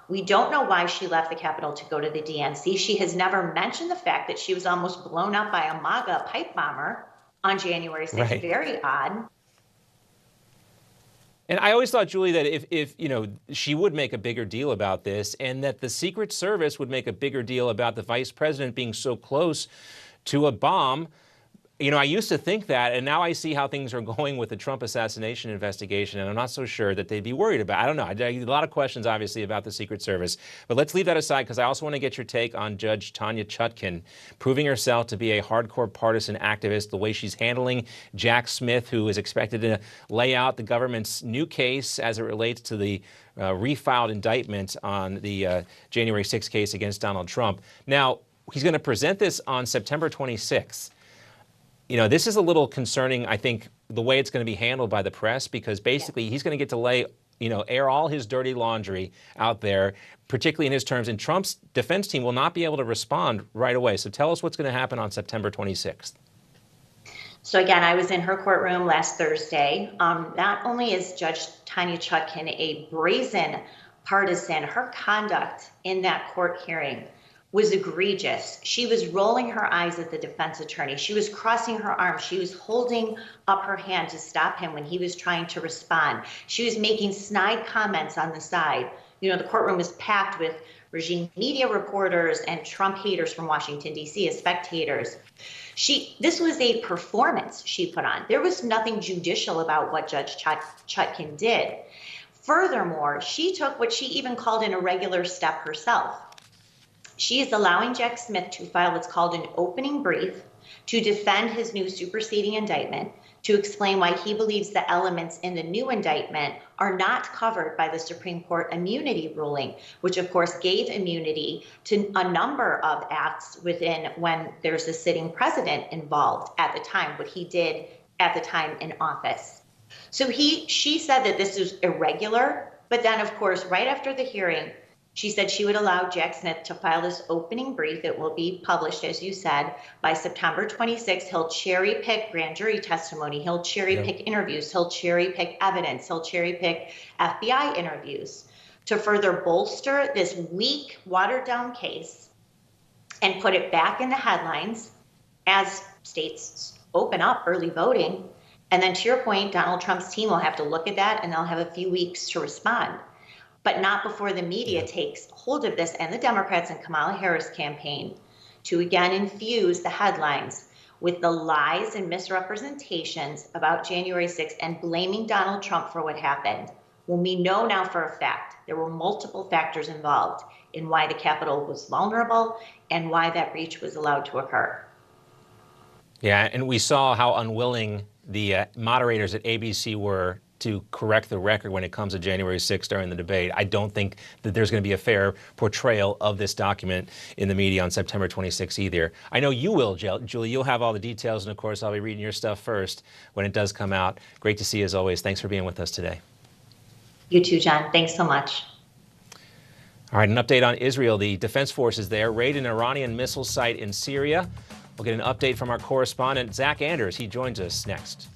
We don't know why she left the Capitol to go to the DNC. She has never mentioned the fact that she was almost blown up by a MAGA pipe bomber on January 6th. Right. Very odd. And I always thought, Julie, that if she would make a bigger deal about this, and that the Secret Service would make a bigger deal about the vice president being so close to a bomb. I used to think that, and now I see how things are going with the Trump assassination investigation, and I'm not so sure that they'd be worried about it. I don't know. I get a lot of questions, obviously, about the Secret Service. But let's leave that aside, because I also want to get your take on Judge Tanya Chutkan, proving herself to be a hardcore partisan activist, the way she's handling Jack Smith, who is expected to lay out the government's new case as it relates to the refiled indictment on the January 6th case against Donald Trump. Now, he's going to present this on September 26th. This is a little concerning, I think, the way it's going to be handled by the press, because basically he's going to get to lay, air all his dirty laundry out there, particularly in his terms. And Trump's defense team will not be able to respond right away. So tell us what's going to happen on September 26th. So again, I was in her courtroom last Thursday. Not only is Judge Tanya Chutkan a brazen partisan, her conduct in that court hearing was egregious. She was rolling her eyes at the defense attorney. She was crossing her arms. She was holding up her hand to stop him when he was trying to respond. She was making snide comments on the side. The courtroom was packed with regime media reporters and Trump haters from Washington, D.C. as spectators. This was a performance she put on. There was nothing judicial about what Judge Chutkan did. Furthermore, she took what she even called an irregular step herself. She is allowing Jack Smith to file what's called an opening brief to defend his new superseding indictment, to explain why he believes the elements in the new indictment are not covered by the Supreme Court immunity ruling, which of course gave immunity to a number of acts within when there's a sitting president involved at the time, what he did at the time in office. So she said that this is irregular, but then of course, right after the hearing, she said she would allow Jack Smith to file this opening brief. It will be published, as you said, by September 26th. He'll cherry pick grand jury testimony. He'll cherry pick interviews. He'll cherry pick evidence. He'll cherry pick FBI interviews to further bolster this weak, watered down case and put it back in the headlines as states open up early voting. And then to your point, Donald Trump's team will have to look at that, and they'll have a few weeks to respond. But not before the media takes hold of this, and the Democrats and Kamala Harris campaign, to again infuse the headlines with the lies and misrepresentations about January 6th and blaming Donald Trump for what happened, when we know now for a fact there were multiple factors involved in why the Capitol was vulnerable and why that breach was allowed to occur. Yeah, and we saw how unwilling the moderators at ABC were to correct the record when it comes to January 6th during the debate. I don't think that there's going to be a fair portrayal of this document in the media on September 26th either. I know you will, Julie. You'll have all the details, and of course, I'll be reading your stuff first when it does come out. Great to see you as always. Thanks for being with us today. You too, John. Thanks so much. All right, an update on Israel. The defense forces there raided an Iranian missile site in Syria. We'll get an update from our correspondent, Zach Anders. He joins us next.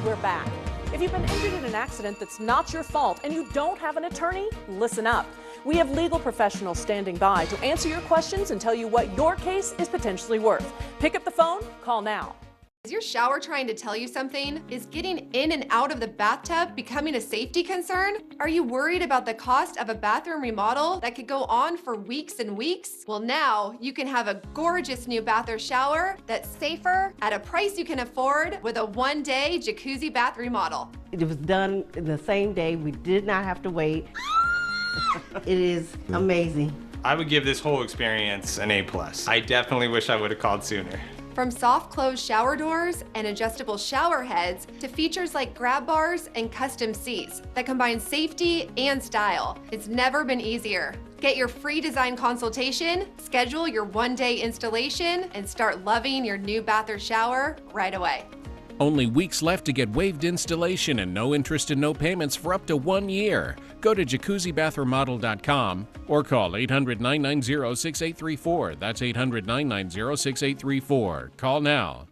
We're back. If you've been injured in an accident that's not your fault and you don't have an attorney, listen up. We have legal professionals standing by to answer your questions and tell you what your case is potentially worth. Pick up the phone, call now. Is your shower trying to tell you something? Is getting in and out of the bathtub becoming a safety concern? Are you worried about the cost of a bathroom remodel that could go on for weeks and weeks? Well, now you can have a gorgeous new bath or shower that's safer at a price you can afford with a one-day jacuzzi bath remodel. It was done the same day. We did not have to wait. It is amazing. I would give this whole experience an A+. I definitely wish I would have called sooner. From soft close shower doors and adjustable shower heads to features like grab bars and custom seats that combine safety and style, it's never been easier. Get your free design consultation, schedule your one-day installation, and start loving your new bath or shower right away. Only weeks left to get waived installation and no interest and no payments for up to 1 year. Go to jacuzzibathremodel.com or call 800-990-6834. That's 800-990-6834. Call now.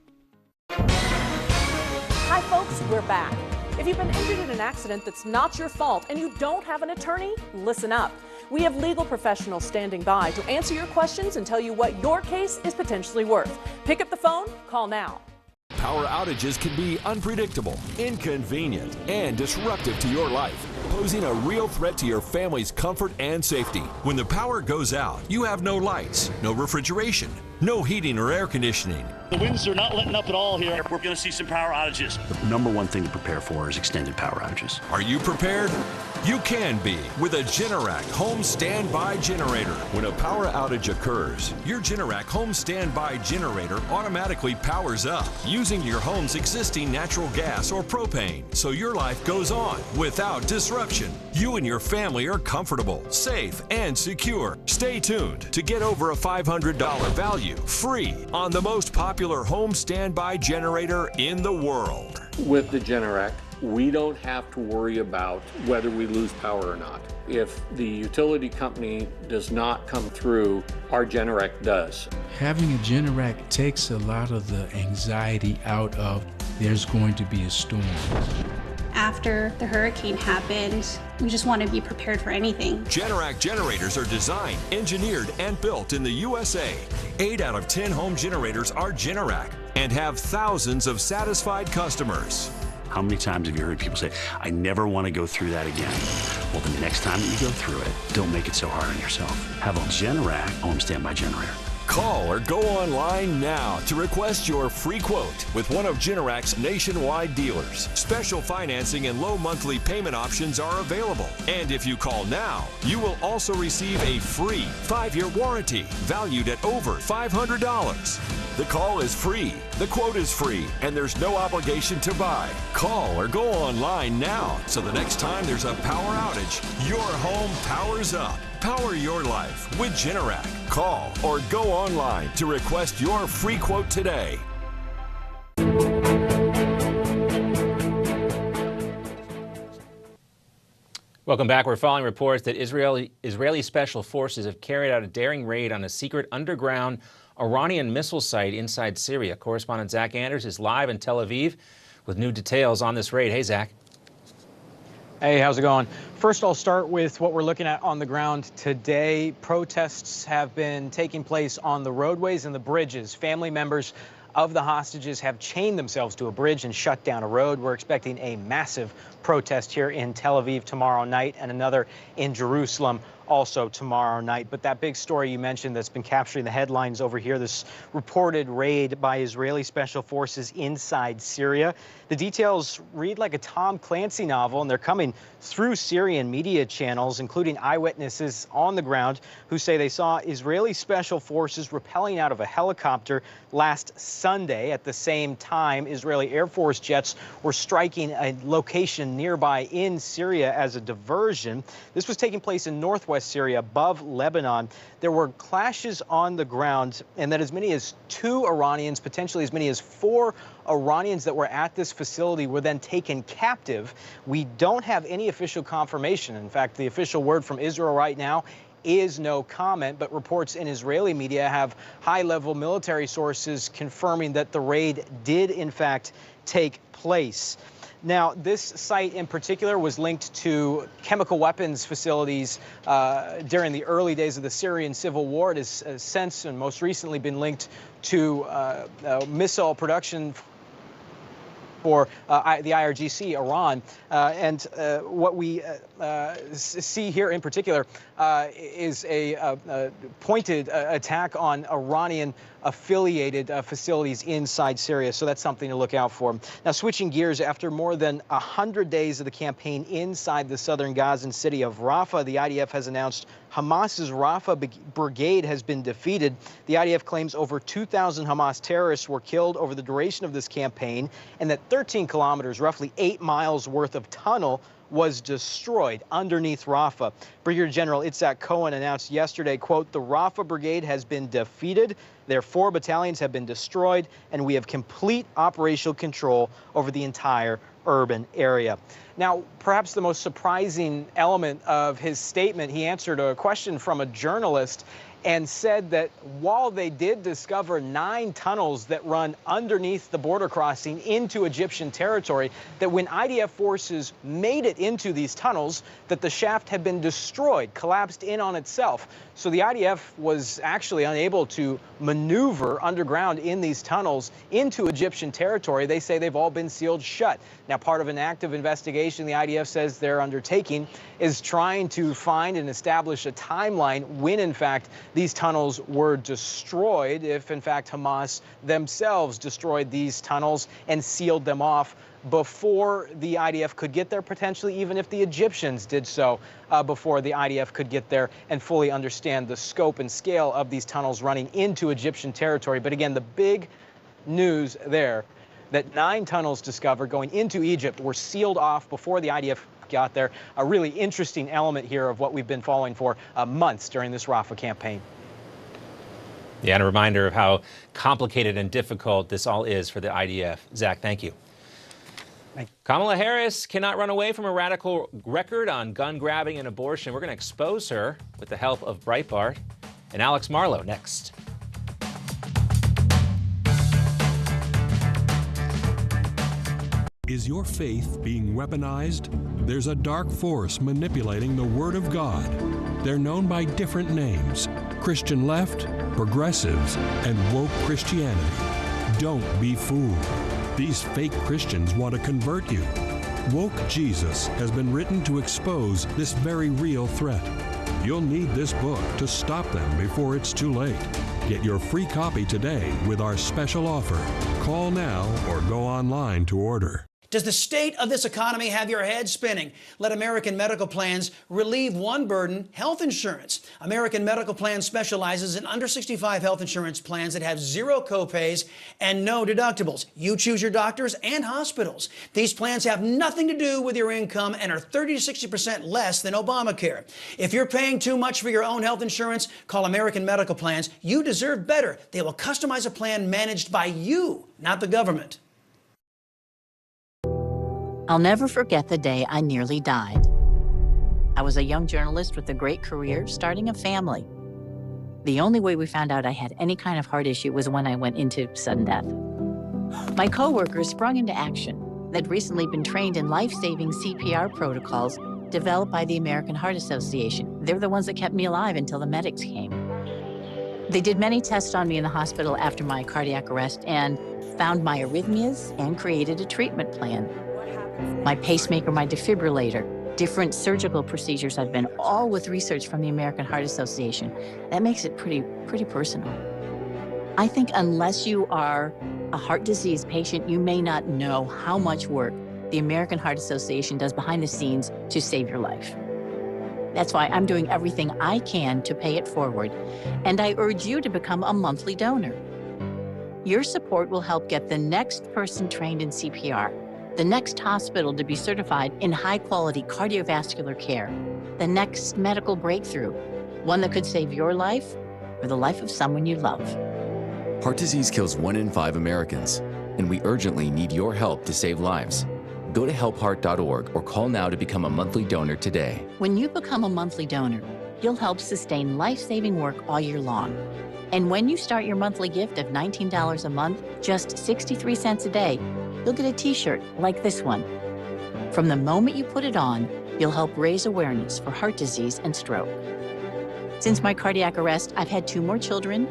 Hi Hi folks, we're back. If you've been injured in an accident that's not your fault and you don't have an attorney, listen up. We have legal professionals standing by to answer your questions and tell you what your case is potentially worth. Pick up the phone, call now. Power outages can be unpredictable, inconvenient, and disruptive to your life, posing a real threat to your family's comfort and safety. When the power goes out, you have no lights, no refrigeration, no heating or air conditioning. The winds are not letting up at all here. We're going to see some power outages. The number one thing to prepare for is extended power outages. Are you prepared? You can be with a Generac home standby generator. When a power outage occurs, your Generac home standby generator automatically powers up using your home's existing natural gas or propane, so your life goes on without disruption. You and your family are comfortable, safe, and secure. Stay tuned to get over a $500 value free on the most popular home standby generator in the world. With the Generac, we don't have to worry about whether we lose power or not. If the utility company does not come through, our Generac does. Having a Generac takes a lot of the anxiety out of there's going to be a storm. After the hurricane happened, we just want to be prepared for anything. Generac generators are designed, engineered, and built in the USA. 8 out of 10 home generators are Generac and have thousands of satisfied customers. How many times have you heard people say, I never want to go through that again? Well, the next time that you go through it, don't make it so hard on yourself. Have a Generac home standby generator. Call or go online now to request your free quote with one of Generac's nationwide dealers. Special financing and low monthly payment options are available. And if you call now, you will also receive a free 5-year warranty valued at over $500. The call is free, the quote is free, and there's no obligation to buy. Call or go online now so the next time there's a power outage, your home powers up. Power your life with Generac. Call or go online to request your free quote today. Welcome back. We're following reports that Israeli special forces have carried out a daring raid on a secret underground Iranian missile site inside Syria. Correspondent Zach Anders is live in Tel Aviv with new details on this raid. Hey, Zach. Hey, how's it going? First, I'll start with what we're looking at on the ground today. Protests have been taking place on the roadways and the bridges. Family members of the hostages have chained themselves to a bridge and shut down a road. We're expecting a massive protest here in Tel Aviv tomorrow night and another in Jerusalem also tomorrow night. But that big story you mentioned that's been capturing the headlines over here, this reported raid by Israeli special forces inside Syria. The details read like a Tom Clancy novel, and they're coming through Syrian media channels, including eyewitnesses on the ground who say they saw Israeli special forces rappelling out of a helicopter last Sunday. At the same time, Israeli Air Force jets were striking a location nearby in Syria as a diversion. This was taking place in northwest Syria, above Lebanon. There were clashes on the ground, and that as many as 2 Iranians, potentially as many as 4 Iranians that were at this facility were then taken captive. We don't have any official confirmation. In fact, the official word from Israel right now is no comment, but reports in Israeli media have high-level military sources confirming that the raid did, in fact, take place. Now, this site in particular was linked to chemical weapons facilities during the early days of the Syrian civil war. It has since and most recently been linked to missile production for the IRGC, Iran. And what we see here in particular is a pointed attack on Iranian-affiliated facilities inside Syria. So that's something to look out for. Now, switching gears, after more than 100 days of the campaign inside the southern Gazan city of Rafah, the IDF has announced Hamas's Rafah brigade has been defeated. The IDF claims over 2,000 Hamas terrorists were killed over the duration of this campaign, and that 13 kilometers, roughly 8 miles worth of tunnel was destroyed underneath Rafah. Brigadier General Itzhak Cohen announced yesterday, quote, the Rafah brigade has been defeated. Their 4 battalions have been destroyed, and we have complete operational control over the entire urban area. Now, perhaps the most surprising element of his statement, he answered a question from a journalist, and said that while they did discover 9 tunnels that run underneath the border crossing into Egyptian territory, that when IDF forces made it into these tunnels, that the shaft had been destroyed, collapsed in on itself. So the IDF was actually unable to maneuver underground in these tunnels into Egyptian territory. They say they've all been sealed shut. Now, part of an active investigation the IDF says they're undertaking is trying to find and establish a timeline when, in fact, these tunnels were destroyed, if, in fact, Hamas themselves destroyed these tunnels and sealed them off before the IDF could get there, potentially even if the Egyptians did so before the IDF could get there and fully understand the scope and scale of these tunnels running into Egyptian territory. But again, the big news there, that 9 tunnels discovered going into Egypt were sealed off before the IDF got there. A really interesting element here of what we've been following for months during this Rafah campaign. Yeah, and a reminder of how complicated and difficult this all is for the IDF. Zach, thank you. Kamala Harris cannot run away from a radical record on gun grabbing and abortion. We're going to expose her with the help of Breitbart and Alex Marlow next. Is your faith being weaponized? There's a dark force manipulating the Word of God. They're known by different names: Christian left, progressives, and woke Christianity. Don't be fooled. These fake Christians want to convert you. Woke Jesus has been written to expose this very real threat. You'll need this book to stop them before it's too late. Get your free copy today with our special offer. Call now or go online to order. Does the state of this economy have your head spinning? Let American Medical Plans relieve one burden: health insurance. American Medical Plans specializes in under 65 health insurance plans that have 0 copays and no deductibles. You choose your doctors and hospitals. These plans have nothing to do with your income and are 30 to 60% less than Obamacare. If you're paying too much for your own health insurance, call American Medical Plans. You deserve better. They will customize a plan managed by you, not the government. I'll never forget the day I nearly died. I was a young journalist with a great career, starting a family. The only way we found out I had any kind of heart issue was when I went into sudden death. My coworkers sprung into action. They'd recently been trained in life-saving CPR protocols developed by the American Heart Association. They're the ones that kept me alive until the medics came. They did many tests on me in the hospital after my cardiac arrest and found my arrhythmias and created a treatment plan. My pacemaker, my defibrillator, different surgical procedures I've been, all with research from the American Heart Association. That makes it pretty personal. I think unless you are a heart disease patient, you may not know how much work the American Heart Association does behind the scenes to save your life. That's why I'm doing everything I can to pay it forward, and I urge you to become a monthly donor. Your support will help get the next person trained in CPR, the next hospital to be certified in high-quality cardiovascular care, the next medical breakthrough, one that could save your life or the life of someone you love. Heart disease kills 1 in 5 Americans, and we urgently need your help to save lives. Go to helpheart.org or call now to become a monthly donor today. When you become a monthly donor, you'll help sustain life-saving work all year long. And when you start your monthly gift of $19 a month, just 63 cents a day, you'll get a t-shirt like this one. From the moment you put it on, you'll help raise awareness for heart disease and stroke. Since my cardiac arrest, I've had 2 more children.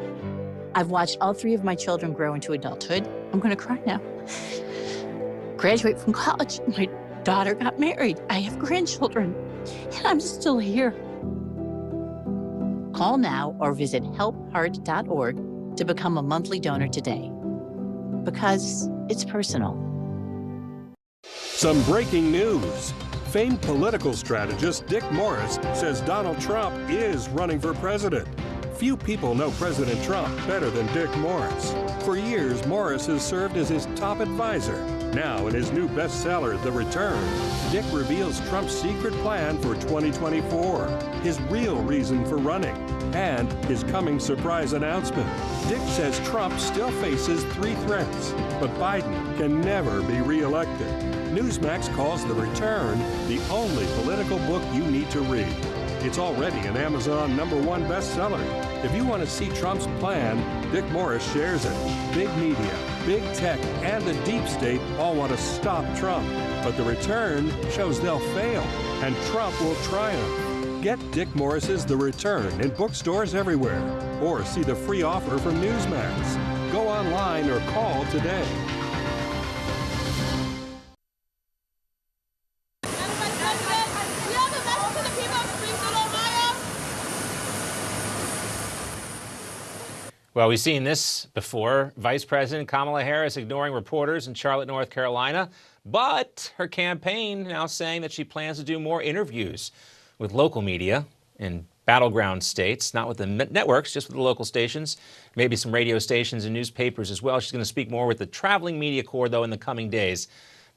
I've watched all 3 of my children grow into adulthood. I'm gonna cry now. Graduate from college, my daughter got married. I have grandchildren, and I'm still here. Call now or visit helpheart.org to become a monthly donor today. Because it's personal. Some breaking news. Famed political strategist Dick Morris says Donald Trump is running for president. Few people know President Trump better than Dick Morris. For years, Morris has served as his top advisor. Now, in his new bestseller, The Return, Dick reveals Trump's secret plan for 2024, his real reason for running, and his coming surprise announcement. Dick says Trump still faces 3 threats, but Biden can never be reelected. NEWSMAX calls The Return the only political book you need to read. It's already an Amazon #1 bestseller. If you want to see Trump's plan, Dick Morris shares it. Big media, big tech, and the deep state all want to stop Trump. But the return shows they'll fail, and Trump will triumph. Get Dick Morris's The Return in bookstores everywhere, or see the free offer from NEWSMAX. Go online or call today. Well, we've seen this before. Vice President Kamala Harris ignoring reporters in Charlotte, North Carolina, but her campaign now saying that she plans to do more interviews with local media in battleground states, not with the networks, just with the local stations, maybe some radio stations and newspapers as well. She's going to speak more with the traveling media corps, though, in the coming days.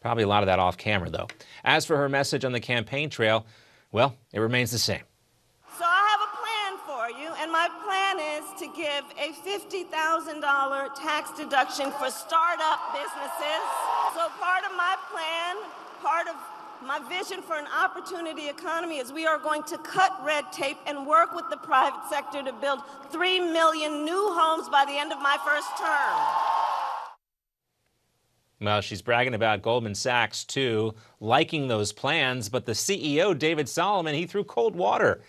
Probably a lot of that off camera, though. As for her message on the campaign trail, well, it remains the same. So I have a plan for you, and my plan is to give a $50,000 tax deduction for startup businesses. So part of my plan, part of my vision for an opportunity economy is we are going to cut red tape and work with the private sector to build 3 million new homes by the end of my first term. Well, she's bragging about Goldman Sachs, too, liking those plans, but the CEO, David Solomon, he threw cold water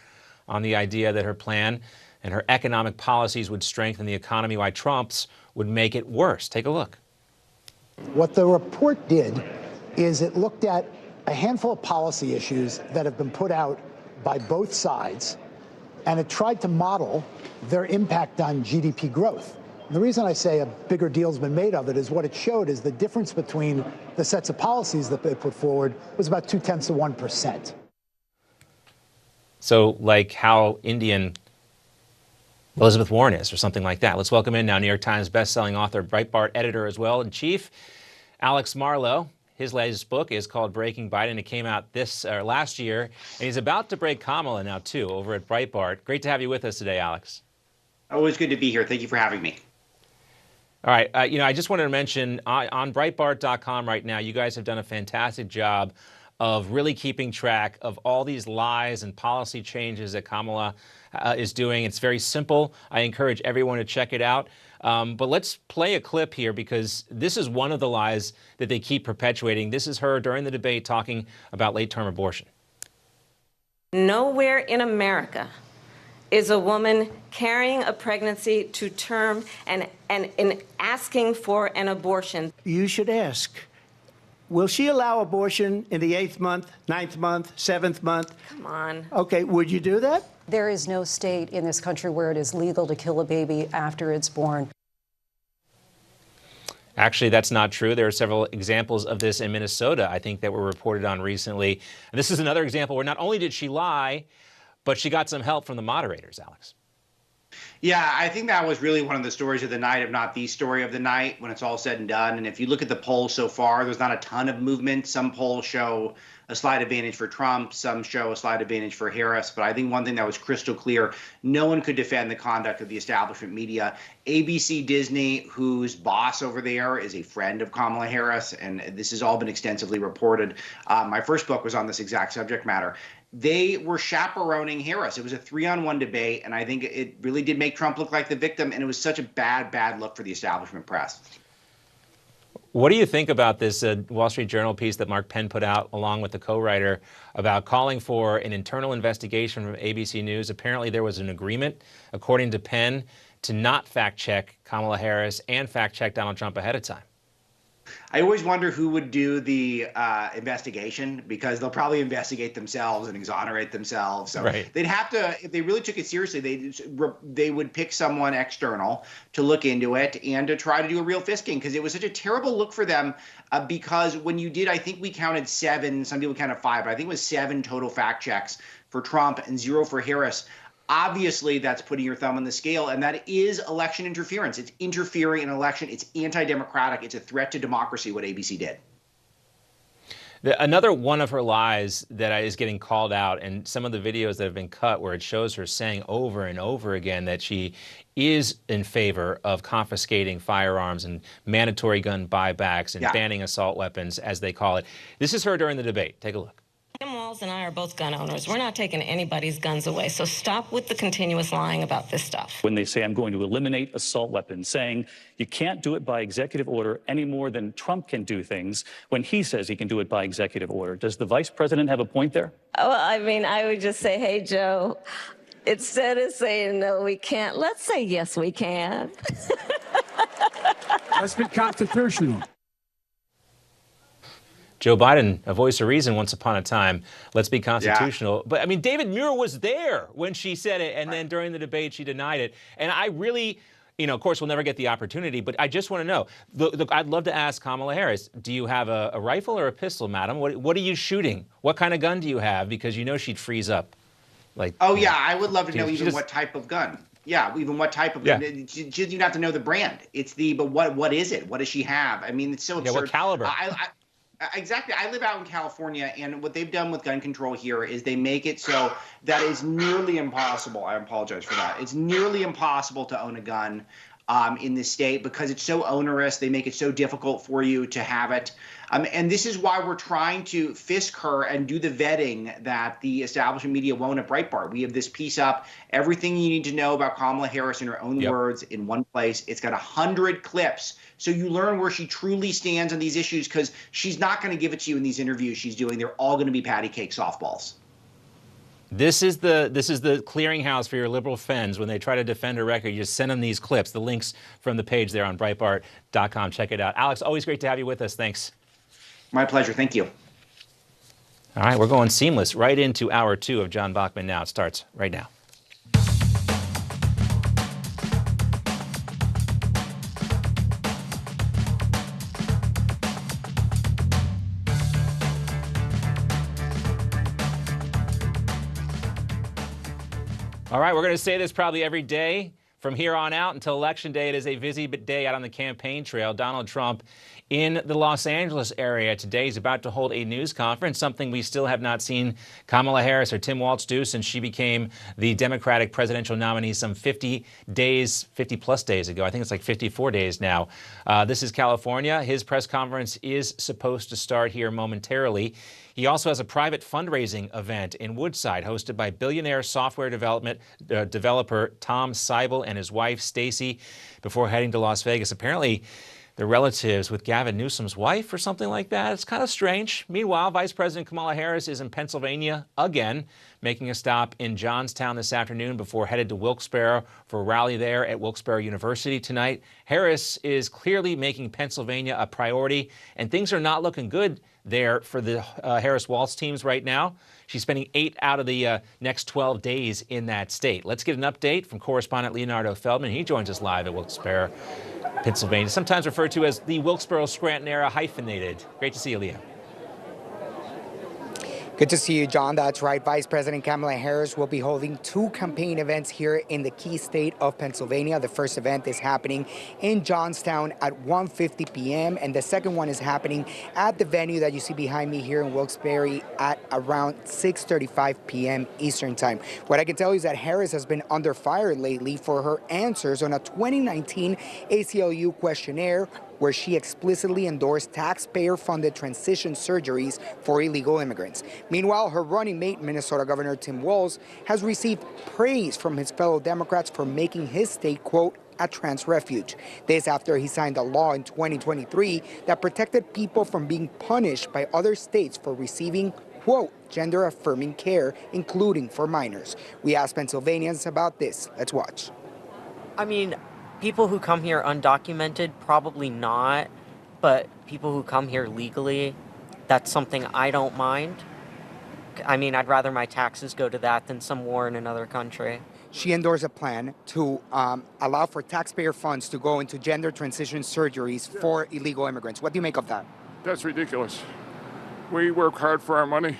on the idea that her plan and her economic policies would strengthen the economy, while Trump's would make it worse. Take a look. What the report did is it looked at a handful of policy issues that have been put out by both sides, and it tried to model their impact on GDP growth. And the reason I say a bigger deal's been made of it is what it showed is the difference between the sets of policies that they put forward was about 0.2%. So, like how Indian Elizabeth Warren is, or something like that. Let's welcome in now New York Times bestselling author, Breitbart editor as well in chief, Alex Marlow. His latest book is called Breaking Biden. It came out last year, and he's about to break Kamala now, too, over at Breitbart. Great to have you with us today, Alex. Always good to be here. Thank you for having me. All right. I just wanted to mention on Breitbart.com right now, you guys have done a fantastic job of really keeping track of all these lies and policy changes that Kamala is doing. It's very simple. I encourage everyone to check it out. But let's play a clip here, because this is one of the lies that they keep perpetuating. This is her during the debate talking about late-term abortion. Nowhere in America is a woman carrying a pregnancy to term and asking for an abortion. You should ask, will she allow abortion in the 8th month, 9th month, 7th month? Come on. Okay, would you do that? There is no state in this country where it is legal to kill a baby after it's born. Actually, that's not true. There are several examples of this in Minnesota, I think, that were reported on recently. And this is another example where not only did she lie, but she got some help from the moderators, Alex. Yeah, I think that was really one of the stories of the night, if not the story of the night, when it's all said and done. And if you look at the polls so far, there's not a ton of movement. Some polls show a slight advantage for Trump. Some show a slight advantage for Harris. But I think one thing that was crystal clear, no one could defend the conduct of the establishment media. ABC Disney, whose boss over there is a friend of Kamala Harris, and this has all been extensively reported. My first book was on this exact subject matter. They were chaperoning Harris. It was a 3-on-1 debate, and I think it really did make Trump look like the victim, and it was such a bad look for the establishment press. What do you think about this Wall Street Journal piece that Mark Penn put out along with the co-writer about calling for an internal investigation from ABC News? Apparently there was an agreement, according to Penn, to not fact-check Kamala Harris and fact-check Donald Trump ahead of time. I always wonder who would do the investigation, because they'll probably investigate themselves and exonerate themselves. So right. They'd have to, if they really took it seriously, they would pick someone external to look into it and to try to do a real fisking, because it was such a terrible look for them. Because when you did, I think we counted 7, some people counted 5, but I think it was 7 total fact checks for Trump and 0 for Harris. Obviously, that's putting your thumb on the scale, and that is election interference. It's interfering in an election. It's anti-democratic. It's a threat to democracy, what ABC did. Another one of her lies that is getting called out, and some of the videos that have been cut where it shows her saying over and over again that she is in favor of confiscating firearms and mandatory gun buybacks and banning assault weapons, as they call it. This is her during the debate. Take a look. Walls Walz and I are both gun owners. We're not taking anybody's guns away, so stop with the continuous lying about this stuff. When they say, I'm going to eliminate assault weapons, saying you can't do it by executive order any more than Trump can do things when he says he can do it by executive order. Does the vice president have a point there? Well, I mean, I would just say, hey, Joe, instead of saying no, we can't, let's say yes, we can. Let's be constitutional. Joe Biden, a voice of reason once upon a time. Let's be constitutional. Yeah. But, I mean, David Muir was there when she said it, and then during the debate she denied it. And I really, you know, of course, we'll never get the opportunity, but I just want to know. I'd love to ask Kamala Harris, do you have a rifle or a pistol, madam? What are you shooting? What kind of gun do you have? Because you know she'd freeze up. Like, oh, yeah, I would love to know even what type of gun. Yeah, even what type of gun. She doesn't even have to know the brand. But what is it? What does she have? I mean, it's so absurd. Yeah, what caliber? Exactly. I live out in California, and what they've done with gun control here is they make it so that it's nearly impossible. I apologize for that. It's nearly impossible to own a gun in this state because it's so onerous. They make it so difficult for you to have it. And this is why we're trying to fisk her and do the vetting that the establishment media won't at Breitbart. We have this piece up, everything you need to know about Kamala Harris in her own words in one place. It's got 100 clips. So you learn where she truly stands on these issues because she's not going to give it to you in these interviews she's doing. They're all going to be patty cake softballs. This is the clearinghouse for your liberal friends. When they try to defend a record, you just send them these clips, the links from the page there on Breitbart.com. Check it out. Alex, always great to have you with us. Thanks. My pleasure. Thank you. All right, we're going seamless right into hour 2 of John Bachman Now. It starts right now. All right, we're going to say this probably every day from here on out until Election Day. It is a busy day out on the campaign trail. Donald Trump in the Los Angeles area today is about to hold a news conference, something we still have not seen Kamala Harris or Tim Walz do since she became the Democratic presidential nominee some 50 plus days ago. I think it's like 54 days now. This is California. His press conference is supposed to start here momentarily. He also has a private fundraising event in Woodside hosted by billionaire software developer Tom Seibel and his wife, Stacy, before heading to Las Vegas. Apparently, they're relatives with Gavin Newsom's wife or something like that. It's kind of strange. Meanwhile, Vice President Kamala Harris is in Pennsylvania again, making a stop in Johnstown this afternoon before headed to Wilkes-Barre for a rally there at Wilkes-Barre University tonight. Harris is clearly making Pennsylvania a priority, and things are not looking good there for the Harris-Walz teams right now. She's spending 8 out of the next 12 days in that state. Let's get an update from correspondent Leonardo Feldman. He joins us live at Wilkes-Barre, Pennsylvania, sometimes referred to as the Wilkesboro-Scranton era hyphenated. Great to see you, Leo. Good to see you, John. That's right. Vice President Kamala Harris will be holding 2 campaign events here in the key state of Pennsylvania. The first event is happening in Johnstown at 1:50 p.m. and the second one is happening at the venue that you see behind me here in Wilkes-Barre at around 6:35 p.m. Eastern Time. What I can tell you is that Harris has been under fire lately for her answers on a 2019 ACLU questionnaire where she explicitly endorsed taxpayer-funded transition surgeries for illegal immigrants. Meanwhile, her running mate, Minnesota Governor Tim Walz, has received praise from his fellow Democrats for making his state, quote, a trans refuge. This after he signed a law in 2023 that protected people from being punished by other states for receiving, quote, gender-affirming care, including for minors. We asked Pennsylvanians about this. Let's watch. I mean, people who come here undocumented, probably not, but people who come here legally, that's something I don't mind. I mean, I'd rather my taxes go to that than some war in another country. She endorsed a plan to allow for taxpayer funds to go into gender transition surgeries for illegal immigrants. What do you make of that? That's ridiculous. We work hard for our money.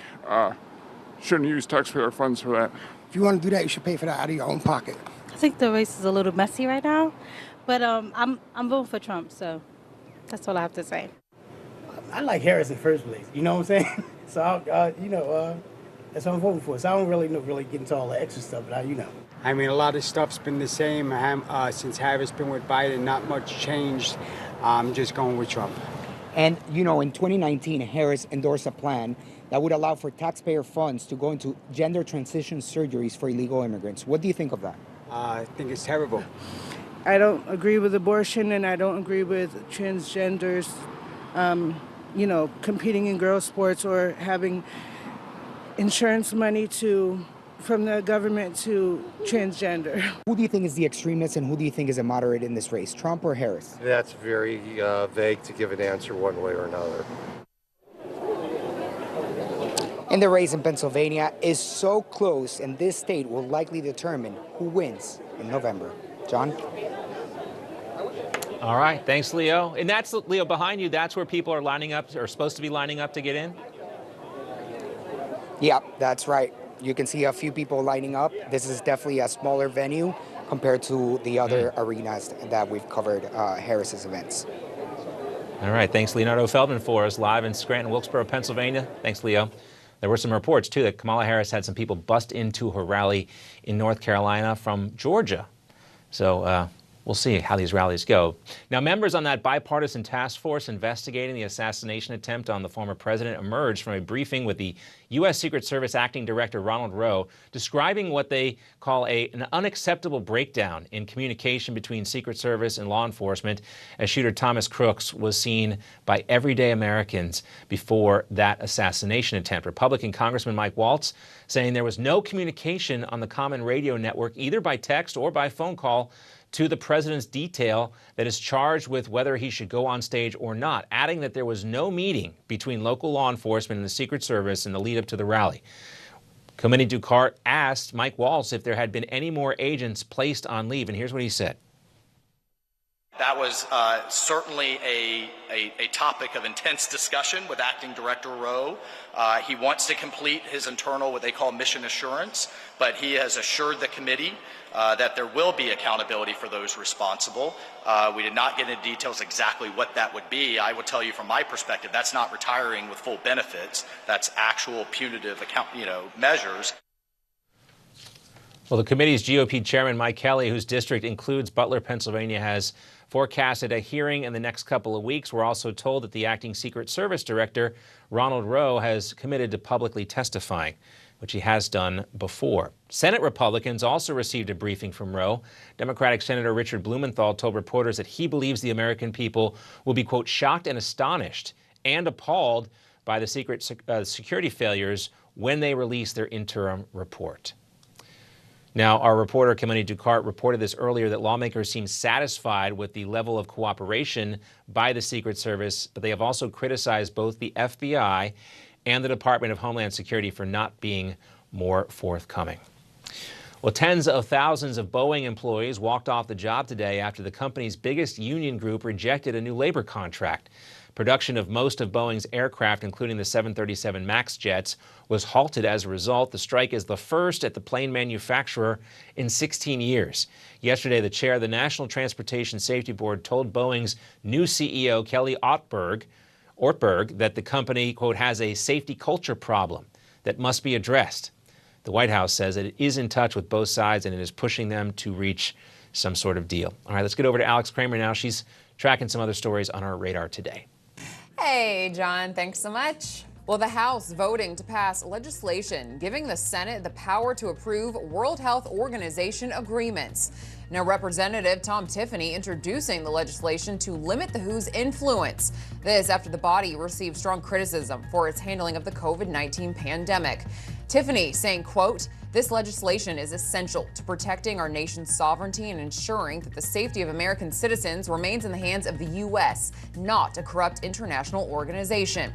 Shouldn't use taxpayer funds for that. If you want to do that, you should pay for that out of your own pocket. I think the race is a little messy right now, but I'm voting for Trump, so that's all I have to say. I like Harris in the first place, you know what I'm saying? So, that's what I'm voting for. So I don't really get into all the extra stuff, but I mean, a lot of stuff's been the same since Harris been with Biden. Not much changed. I'm just going with Trump. And, you know, in 2019, Harris endorsed a plan that would allow for taxpayer funds to go into gender transition surgeries for illegal immigrants. What do you think of that? I think it's terrible. I don't agree with abortion, and I don't agree with transgenders, you know, competing in girls' sports or having insurance money from the government to transgender. Who do you think is the extremist and who do you think is a moderate in this race, Trump or Harris? That's very vague to give an answer one way or another. And the race in Pennsylvania is so close, and this state will likely determine who wins in November. John? All right, thanks, Leo. And that's, Leo, behind you, that's where people are lining up, or supposed to be lining up to get in? Yeah, that's right. You can see a few people lining up. This is definitely a smaller venue compared to the other arenas that we've covered Harris's events. All right, thanks, Leonardo Feldman, for us live in Scranton, Wilkesboro, Pennsylvania. Thanks, Leo. There were some reports, too, that Kamala Harris had some people bust into her rally in North Carolina from Georgia. So we'll see how these rallies go. Now, members on that bipartisan task force investigating the assassination attempt on the former president emerged from a briefing with the U.S. Secret Service Acting Director Ronald Rowe, describing what they call an unacceptable breakdown in communication between Secret Service and law enforcement as shooter Thomas Crooks was seen by everyday Americans before that assassination attempt. Republican Congressman Mike Waltz saying there was no communication on the common radio network, either by text or by phone call, to the president's detail that is charged with whether he should go on stage or not, adding that there was no meeting between local law enforcement and the Secret Service in the lead up to the rally. Committee Ducart asked Mike Waltz if there had been any more agents placed on leave, and here's what he said. That was certainly a topic of intense discussion with Acting Director Rowe. He wants to complete his internal, what they call mission assurance, but he has assured the committee that there will be accountability for those responsible. We did not get into details exactly what that would be. I will tell you from my perspective, that's not retiring with full benefits. That's actual punitive measures. Well, the committee's GOP chairman, Mike Kelly, whose district includes Butler, Pennsylvania, has forecasted a hearing in the next couple of weeks. We're also told that the acting Secret Service director, Ronald Rowe, has committed to publicly testifying, which he has done before. Senate Republicans also received a briefing from Rowe. Democratic Senator Richard Blumenthal told reporters that he believes the American people will be, quote, shocked and astonished and appalled by the security failures when they release their interim report. Now, our reporter, Committee Ducart, reported this earlier that lawmakers seem satisfied with the level of cooperation by the Secret Service, but they have also criticized both the FBI and the Department of Homeland Security for not being more forthcoming. Well, tens of thousands of Boeing employees walked off the job today after the company's biggest union group rejected a new labor contract. Production of most of Boeing's aircraft, including the 737 MAX jets, was halted as a result. The strike is the first at the plane manufacturer in 16 years. Yesterday, the chair of the National Transportation Safety Board told Boeing's new CEO, Kelly Ortberg, that the company, quote, has a safety culture problem that must be addressed. The White House says that it is in touch with both sides and it is pushing them to reach some sort of deal. All right, let's get over to Alex Kramer now. She's tracking some other stories on our radar today. Hey, John, thanks so much. Well, the House voting to pass legislation giving the Senate the power to approve World Health Organization agreements. Now, Representative Tom Tiffany introducing the legislation to limit the WHO's influence. This after the body received strong criticism for its handling of the COVID-19 pandemic. Tiffany saying, quote, this legislation is essential to protecting our nation's sovereignty and ensuring that the safety of American citizens remains in the hands of the U.S., not a corrupt international organization.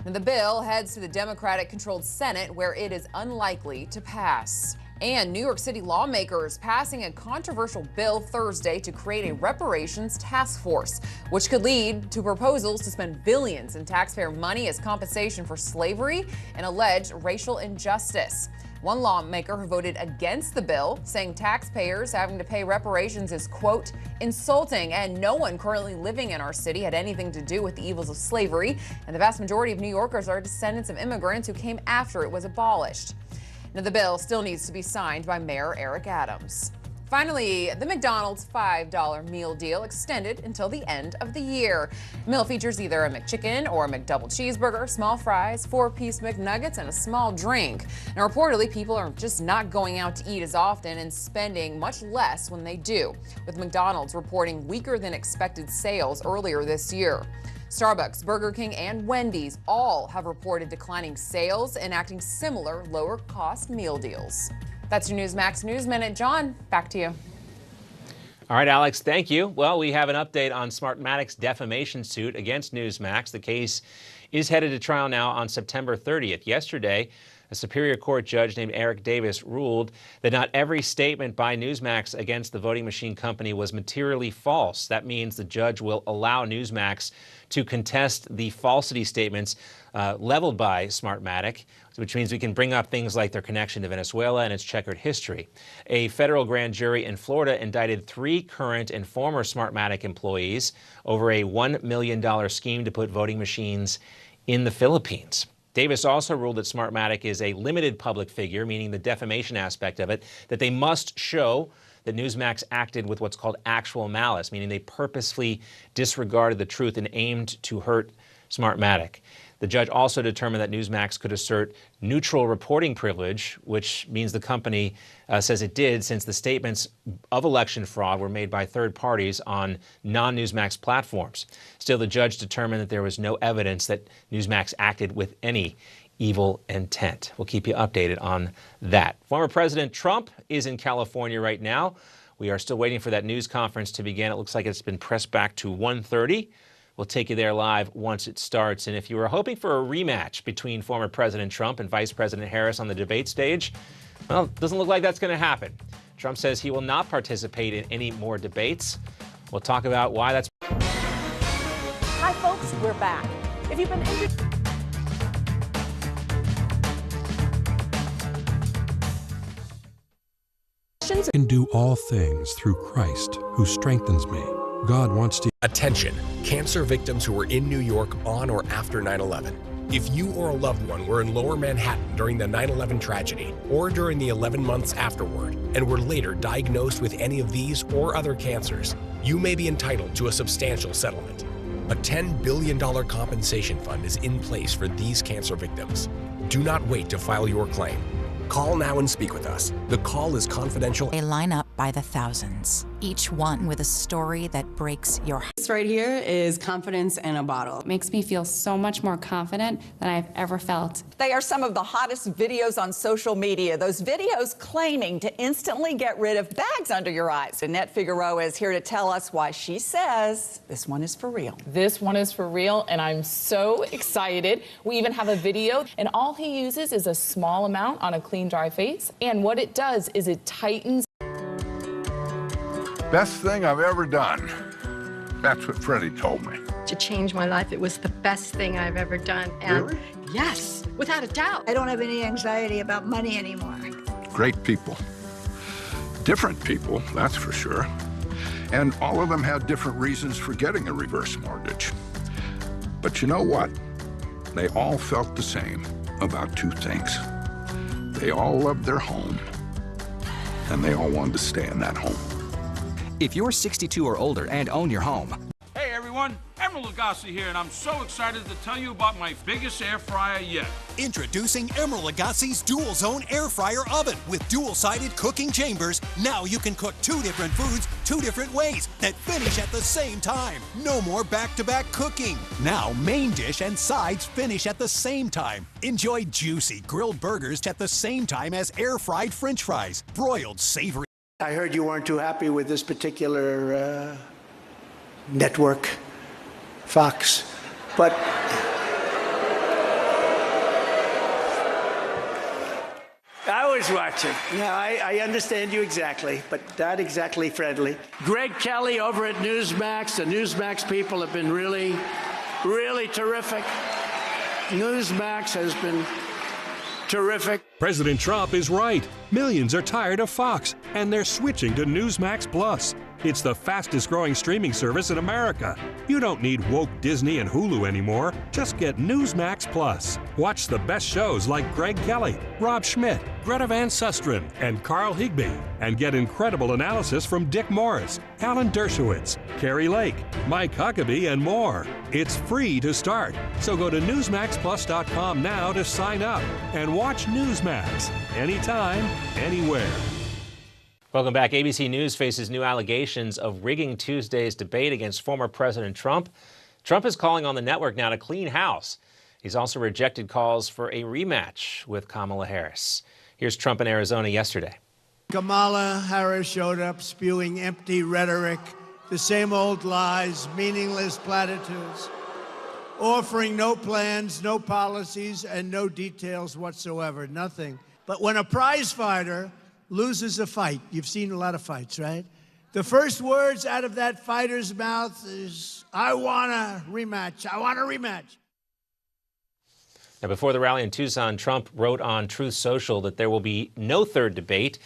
Now, the bill heads to the Democratic-controlled Senate, where it is unlikely to pass. And New York City lawmakers passing a controversial bill Thursday to create a reparations task force, which could lead to proposals to spend billions in taxpayer money as compensation for slavery and alleged racial injustice. One lawmaker who voted against the bill, saying taxpayers having to pay reparations is, quote, insulting, and no one currently living in our city had anything to do with the evils of slavery, and the vast majority of New Yorkers are descendants of immigrants who came after it was abolished. Now, the bill still needs to be signed by Mayor Eric Adams. Finally, the McDonald's $5 meal deal extended until the end of the year. The meal features either a McChicken or a McDouble cheeseburger, small fries, 4-piece McNuggets, and a small drink. Now, reportedly, people are just not going out to eat as often and spending much less when they do, with McDonald's reporting weaker than expected sales earlier this year. Starbucks, Burger King, and Wendy's all have reported declining sales, enacting similar lower-cost meal deals. That's your NEWSMAX News Minute. John, back to you. All right, Alex, thank you. Well, we have an update on Smartmatic's defamation suit against NEWSMAX. The case is headed to trial now on September 30th. Yesterday, a Superior Court judge named Eric Davis ruled that not every statement by NEWSMAX against the voting machine company was materially false. That means the judge will allow NEWSMAX to contest the falsity statements leveled by Smartmatic, which means we can bring up things like their connection to Venezuela and its checkered history. A federal grand jury in Florida indicted 3 current and former Smartmatic employees over a $1 million scheme to put voting machines in the Philippines. Davis also ruled that Smartmatic is a limited public figure, meaning the defamation aspect of it, that they must show that NEWSMAX acted with what's called actual malice, meaning they purposefully disregarded the truth and aimed to hurt Smartmatic. The judge also determined that NEWSMAX could assert neutral reporting privilege, which means the company says it did since the statements of election fraud were made by third parties on non-NEWSMAX platforms. Still, the judge determined that there was no evidence that NEWSMAX acted with any evil intent. We'll keep you updated on that. Former President Trump is in California right now. We are still waiting for that news conference to begin. It looks like it's been pressed back to 1:30. We'll take you there live once it starts. And if you were hoping for a rematch between former President Trump and Vice President Harris on the debate stage, well, it doesn't look like that's going to happen. Trump says he will not participate in any more debates. We'll talk about why that's. Hi, folks, we're back. If you've been interested. I can do all things through Christ who strengthens me. God wants to. Attention, cancer victims who were in New York on or after 9/11. If you or a loved one were in Lower Manhattan during the 9/11 tragedy or during the 11 months afterward and were later diagnosed with any of these or other cancers, you may be entitled to a substantial settlement. A $10 billion compensation fund is in place for these cancer victims. Do not wait to file your claim. Call now and speak with us. The call is confidential. They line up by the thousands, each one with a story that breaks your heart. This right here is confidence in a bottle. It makes me feel so much more confident than I've ever felt. They are some of the hottest videos on social media. Those videos claiming to instantly get rid of bags under your eyes. Annette Figueroa is here to tell us why she says this one is for real. This one is for real, and I'm so excited. We even have a video, and all he uses is a small amount on a clean, dry face, and what it does is it tightens. Best thing I've ever done. That's what Freddie told me. To change my life, it was the best thing I've ever done. And really? Yes, without a doubt. I don't have any anxiety about money anymore. Great people. Different people, that's for sure. And all of them had different reasons for getting a reverse mortgage. But you know what? They all felt the same about 2 things. They all loved their home, and they all wanted to stay in that home. If you're 62 or older and own your home. Hey everyone, Emerald Lagasse here, and I'm so excited to tell you about my biggest air fryer yet. Introducing Emerald Lagasse's Dual Zone Air Fryer Oven with dual-sided cooking chambers. Now you can cook 2 different foods 2 different ways that finish at the same time. No more back-to-back cooking. Now main dish and sides finish at the same time. Enjoy juicy grilled burgers at the same time as air-fried French fries, broiled savory. I heard you weren't too happy with this particular network, Fox, but I was watching. Yeah, I understand you exactly, but not exactly friendly. Greg Kelly over at NEWSMAX. The NEWSMAX people have been really, really terrific. NEWSMAX has been terrific. President Trump is right. Millions are tired of Fox, and they're switching to NEWSMAX Plus. It's the fastest growing streaming service in America. You don't need woke Disney and Hulu anymore. Just get NEWSMAX Plus. Watch the best shows like Greg Kelly, Rob Schmidt, Greta Van Susteren, and Carl Higbee. And get incredible analysis from Dick Morris, Alan Dershowitz, Carrie Lake, Mike Huckabee, and more. It's free to start. So go to NewsMaxPlus.com now to sign up and watch NewsMax anytime, anywhere. Welcome back. ABC News faces new allegations of rigging Tuesday's debate against former President Trump. Trump is calling on the network now to clean house. He's also rejected calls for a rematch with Kamala Harris. Here's Trump in Arizona yesterday. Kamala Harris showed up spewing empty rhetoric, the same old lies, meaningless platitudes, offering no plans, no policies, and no details whatsoever, nothing. But when a prize fighter loses a fight, you've seen a lot of fights, right? The first words out of that fighter's mouth is, I want a rematch, I want a rematch. Now, before the rally in Tucson, Trump wrote on Truth Social that there will be no third debate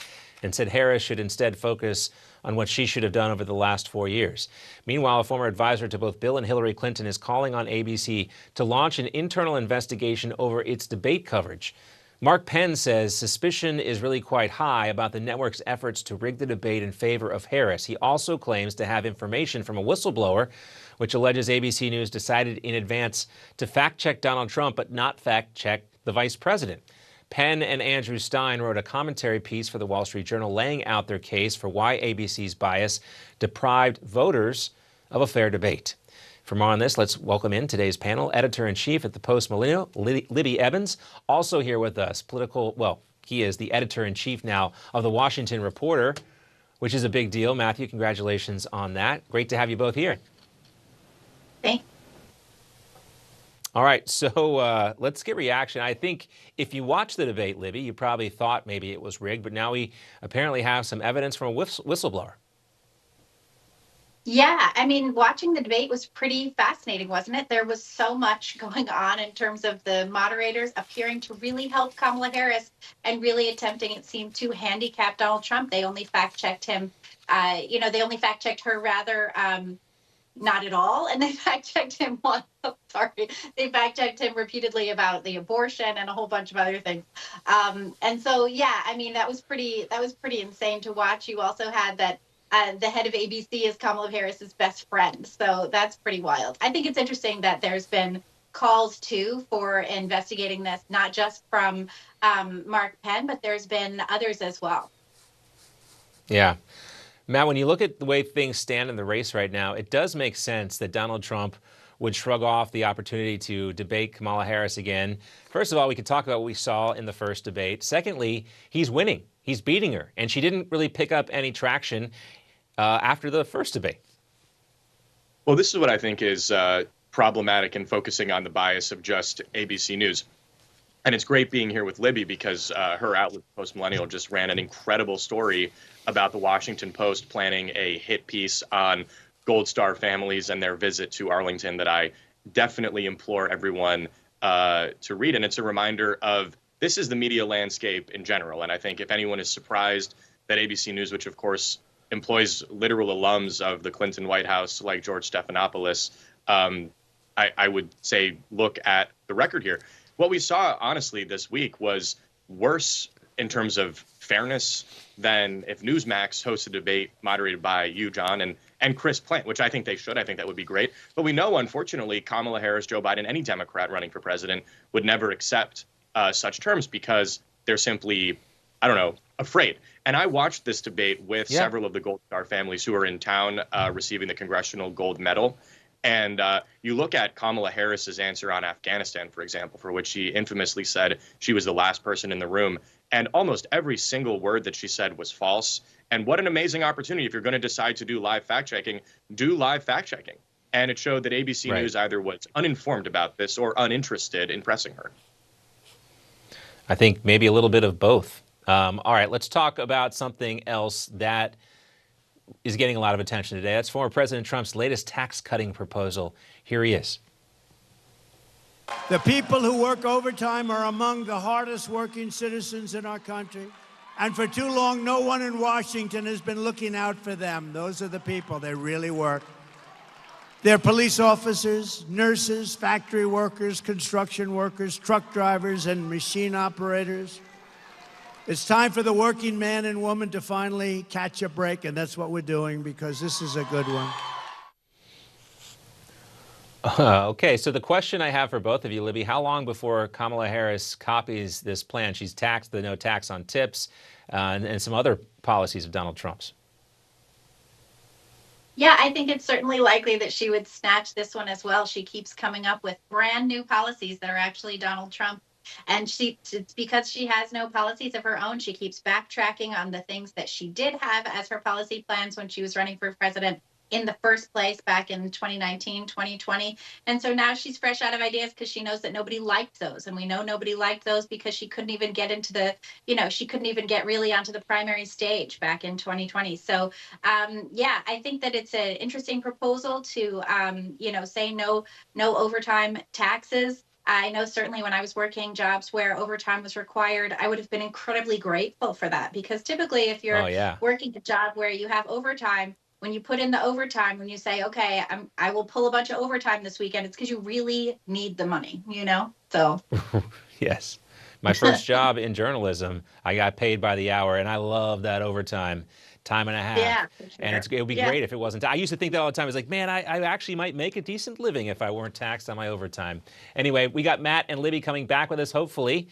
and said Harris should instead focus on what she should have done over the last 4 years. Meanwhile, a former advisor to both Bill and Hillary Clinton is calling on ABC to launch an internal investigation over its debate coverage. Mark Penn says suspicion is really quite high about the network's efforts to rig the debate in favor of Harris. He also claims to have information from a whistleblower, which alleges ABC News decided in advance to fact-check Donald Trump but not fact-check the vice president. Penn and Andrew Stein wrote a commentary piece for the Wall Street Journal laying out their case for why ABC's bias deprived voters of a fair debate. For more on this, let's welcome in today's panel, Editor-in-Chief at the Post-Millennial, Libby Evans. Also here with us, he is the Editor-in-Chief now of the Washington Reporter, which is a big deal. Matthew, congratulations on that. Great to have you both here. Thanks. All right, so let's get reaction. I think if you watch the debate, Libby, you probably thought maybe it was rigged, but now we apparently have some evidence from a whistleblower. Yeah, I mean, watching the debate was pretty fascinating, wasn't it? There was so much going on in terms of the moderators appearing to really help Kamala Harris and really attempting, it seemed, to handicap Donald Trump. They only fact-checked him, they only fact-checked her rather not at all. And they fact-checked him they fact-checked him repeatedly about the abortion and a whole bunch of other things. And so, yeah, I mean, that was pretty insane to watch. You also had that the head of ABC is Kamala Harris's best friend. So that's pretty wild. I think it's interesting that there's been calls, too, for investigating this, not just from Mark Penn, but there's been others as well. Yeah. Matt, when you look at the way things stand in the race right now, it does make sense that Donald Trump would shrug off the opportunity to debate Kamala Harris again. First of all, we could talk about what we saw in the first debate. Secondly, he's winning. He's beating her, and she didn't really pick up any traction after the first debate. Well, this is what I think is problematic in focusing on the bias of just ABC News. And it's great being here with Libby because her outlet, Post Millennial, just ran an incredible story about the Washington Post planning a hit piece on Gold Star families and their visit to Arlington that I definitely implore everyone to read. And it's a reminder of this is the media landscape in general. And I think if anyone is surprised that ABC News, which of course employs literal alums of the Clinton White House like George Stephanopoulos, I would say look at the record here. What we saw, honestly, this week was worse in terms of fairness than if NEWSMAX hosted a debate moderated by you, John, and Chris Plant, which I think they should. I think that would be great. But we know, unfortunately, Kamala Harris, Joe Biden, any Democrat running for president would never accept such terms because they're simply, afraid. And I watched this debate with several of the Gold Star families who are in town receiving the Congressional Gold Medal. And you look at Kamala Harris's answer on Afghanistan, for example, for which she infamously said she was the last person in the room. And almost every single word that she said was false. And what an amazing opportunity. If you're going to decide to do live fact-checking, do live fact-checking. And it showed that ABC News either was uninformed about this or uninterested in pressing her. I think maybe a little bit of both. All right, let's talk about something else that is getting a lot of attention today. That's former President Trump's latest tax-cutting proposal. Here he is. The people who work overtime are among the hardest working citizens in our country. And for too long, no one in Washington has been looking out for them. Those are the people. They really work. They're police officers, nurses, factory workers, construction workers, truck drivers, and machine operators. It's time for the working man and woman to finally catch a break, and that's what we're doing because this is a good one. Okay, so the question I have for both of you, Libby, how long before Kamala Harris copies this plan? She's taxed the no tax on tips and some other policies of Donald Trump's. Yeah, I think it's certainly likely that she would snatch this one as well. She keeps coming up with brand new policies that are actually Donald Trump. And it's because she has no policies of her own. She keeps backtracking on the things that she did have as her policy plans when she was running for president in the first place back in 2019, 2020. And so now she's fresh out of ideas because she knows that nobody liked those. And we know nobody liked those because she couldn't even get into the, she couldn't even get really onto the primary stage back in 2020. So, yeah, I think that it's an interesting proposal to, say no overtime taxes. I know certainly when I was working jobs where overtime was required, I would have been incredibly grateful for that because typically if you're working a job where you have overtime, when you put in the overtime, when you say, okay, I will pull a bunch of overtime this weekend, it's because you really need the money, So. Yes. My first job in journalism, I got paid by the hour, and I love that overtime. Time and a half. Yeah, for sure. And it would be great if it wasn't. I used to think that all the time. It's like, man, I actually might make a decent living if I weren't taxed on my overtime. Anyway, we got Matt and Libby coming back with us, hopefully.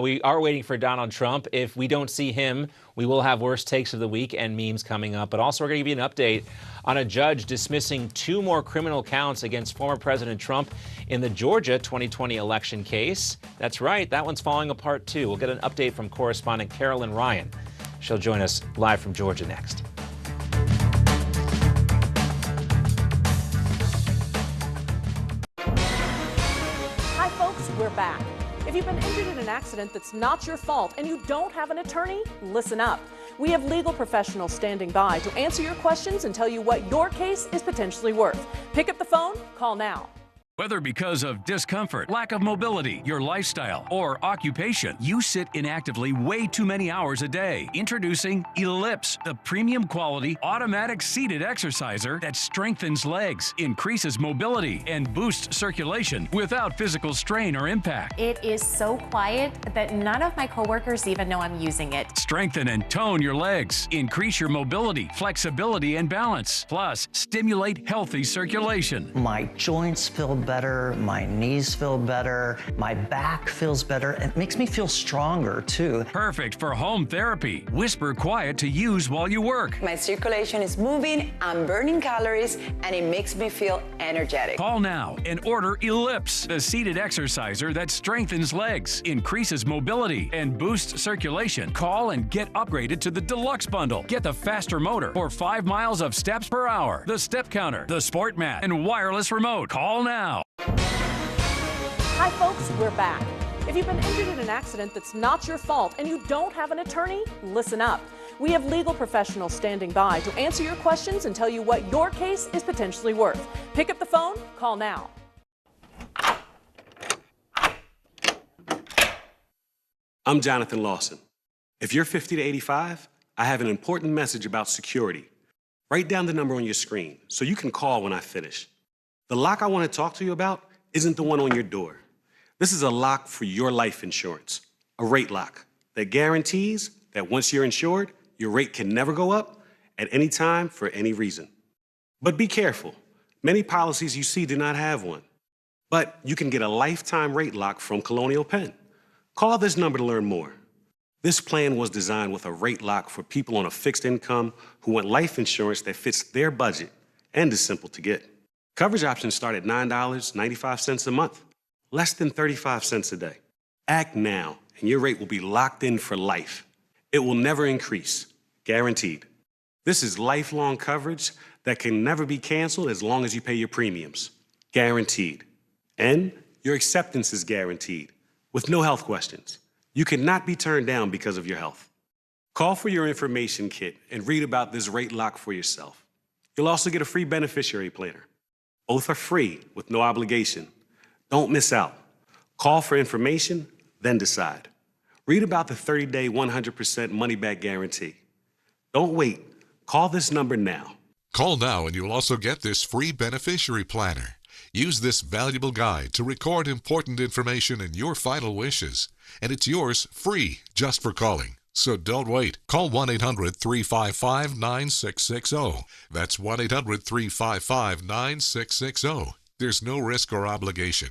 We are waiting for Donald Trump. If we don't see him, we will have worst takes of the week and memes coming up. But also, we're going to give you an update on a judge dismissing 2 more criminal counts against former President Trump in the Georgia 2020 election case. That's right. That one's falling apart, too. We'll get an update from correspondent Carolyn Ryan. She'll join us live from Georgia next. Hi, folks, we're back. If you've been injured in an accident that's not your fault and you don't have an attorney, listen up. We have legal professionals standing by to answer your questions and tell you what your case is potentially worth. Pick up the phone, call now. Whether because of discomfort, lack of mobility, your lifestyle, or occupation, you sit inactively way too many hours a day. Introducing Ellipse, the premium quality automatic seated exerciser that strengthens legs, increases mobility, and boosts circulation without physical strain or impact. It is so quiet that none of my coworkers even know I'm using it. Strengthen and tone your legs, increase your mobility, flexibility, and balance. Plus, stimulate healthy circulation. My joints feel better, my knees feel better, my back feels better. It makes me feel stronger too. Perfect for home therapy. Whisper quiet to use while you work. My circulation is moving, I'm burning calories, and it makes me feel energetic. Call now and order Ellipse, the seated exerciser that strengthens legs, increases mobility, and boosts circulation. Call and get upgraded to the Deluxe Bundle. Get the faster motor for 5 miles of steps per hour, the step counter, the sport mat, and wireless remote. Call now. Hi, folks, we're back. If you've been injured in an accident that's not your fault and you don't have an attorney, listen up. We have legal professionals standing by to answer your questions and tell you what your case is potentially worth. Pick up the phone, call now. I'm Jonathan Lawson. If you're 50 to 85, I have an important message about security. Write down the number on your screen so you can call when I finish. The lock I want to talk to you about isn't the one on your door. This is a lock for your life insurance, a rate lock that guarantees that once you're insured, your rate can never go up at any time for any reason. But be careful. Many policies you see do not have one. But you can get a lifetime rate lock from Colonial Penn. Call this number to learn more. This plan was designed with a rate lock for people on a fixed income who want life insurance that fits their budget and is simple to get. Coverage options start at $9.95 a month, less than 35 cents a day. Act now, and your rate will be locked in for life. It will never increase, guaranteed. This is lifelong coverage that can never be canceled as long as you pay your premiums, guaranteed. And your acceptance is guaranteed, with no health questions. You cannot be turned down because of your health. Call for your information kit and read about this rate lock for yourself. You'll also get a free beneficiary planner. Both are free with no obligation. Don't miss out. Call for information, then decide. Read about the 30-day 100% money-back guarantee. Don't wait. Call this number now. Call now and you'll also get this free beneficiary planner. Use this valuable guide to record important information and your final wishes. And it's yours free just for calling. So don't wait. Call 1-800-355-9660. That's 1-800-355-9660. There's no risk or obligation.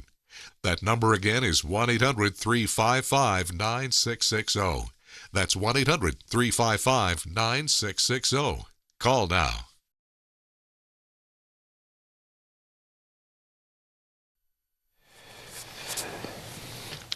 That number again is 1-800-355-9660. That's 1-800-355-9660. Call now.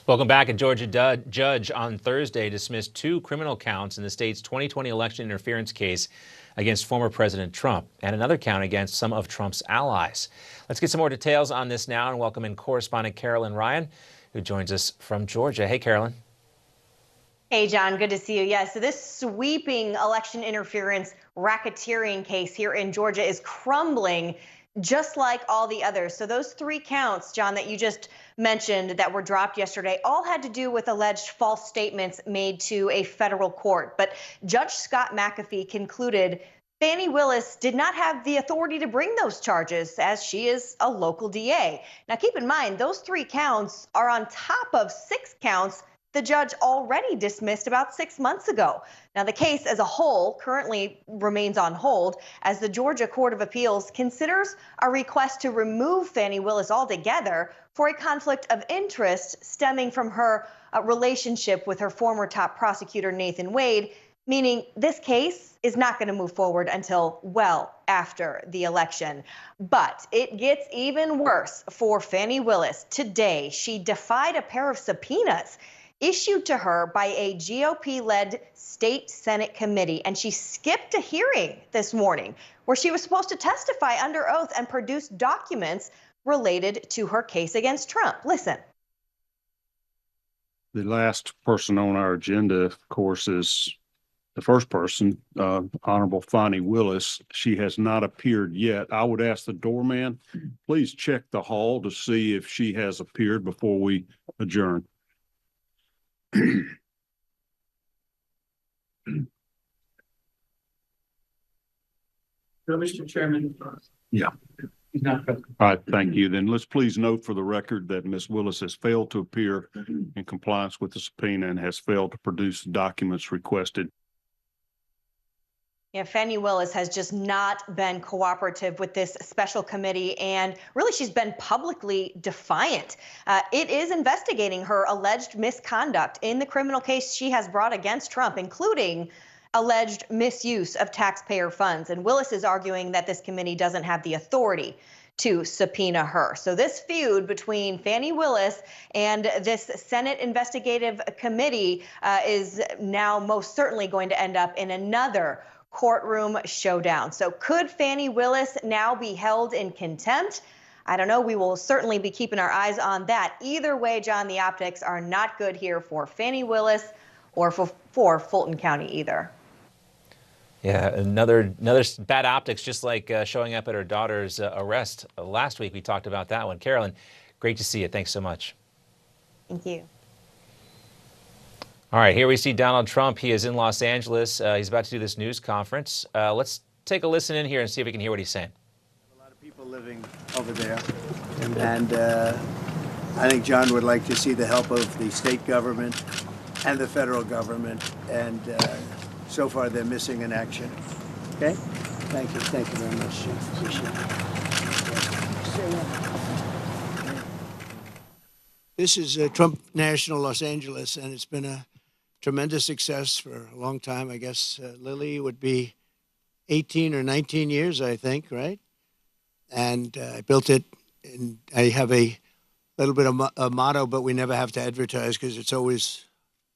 Welcome back. A Georgia judge on Thursday dismissed 2 criminal counts in the state's 2020 election interference case against former President Trump and another count against some of Trump's allies. Let's get some more details on this now and welcome in correspondent Carolyn Ryan, who joins us from Georgia. Hey, Carolyn. Hey, John. Good to see you. Yeah, so this sweeping election interference racketeering case here in Georgia is crumbling just like all the others. So those 3 counts, John, that you just mentioned that were dropped yesterday, all had to do with alleged false statements made to a federal court. But Judge Scott McAfee concluded Fani Willis did not have the authority to bring those charges as she is a local DA. Now, keep in mind, those 3 counts are on top of 6 counts the judge already dismissed about 6 months ago. Now, the case as a whole currently remains on hold as the Georgia Court of Appeals considers a request to remove Fani Willis altogether for a conflict of interest stemming from her relationship with her former top prosecutor, Nathan Wade, meaning this case is not going to move forward until well after the election. But it gets even worse for Fani Willis. Today, she defied a pair of subpoenas issued to her by a GOP-led state Senate committee, and she skipped a hearing this morning where she was supposed to testify under oath and produce documents related to her case against Trump. Listen. The last person on our agenda, of course, is the first person, Honorable Fani Willis. She has not appeared yet. I would ask the doorman, please check the hall to see if she has appeared before we adjourn. Mr. Chairman. Yeah. All right, thank you. Then let's please note for the record that Ms. Willis has failed to appear in compliance with the subpoena and has failed to produce documents requested. Yeah, Fani Willis has just not been cooperative with this special committee, and really she's been publicly defiant. It is investigating her alleged misconduct in the criminal case she has brought against Trump, including alleged misuse of taxpayer funds. And Willis is arguing that this committee doesn't have the authority to subpoena her. So this feud between Fani Willis and this Senate investigative committee is now most certainly going to end up in another courtroom showdown. So could Fani Willis now be held in contempt? I don't know. We will certainly be keeping our eyes on that. Either way, John, the optics are not good here for Fani Willis or for Fulton County either. Yeah, another bad optics, just like showing up at her daughter's arrest last week. We talked about that one. Carolyn, great to see you. Thanks so much. Thank you. All right, here we see Donald Trump. He is in Los Angeles. He's about to do this news conference. Let's take a listen in here and see if we can hear what he's saying. A lot of people living over there, and I think John would like to see the help of the state government and the federal government, and so far they're missing in action. Okay? Thank you. Thank you very much, Chief. Appreciate it. This is Trump National Los Angeles, and it's been a tremendous success for a long time. I guess Lily would be 18 or 19 years, I think, right? And I built it, and I have a little bit of a motto, but we never have to advertise because it's always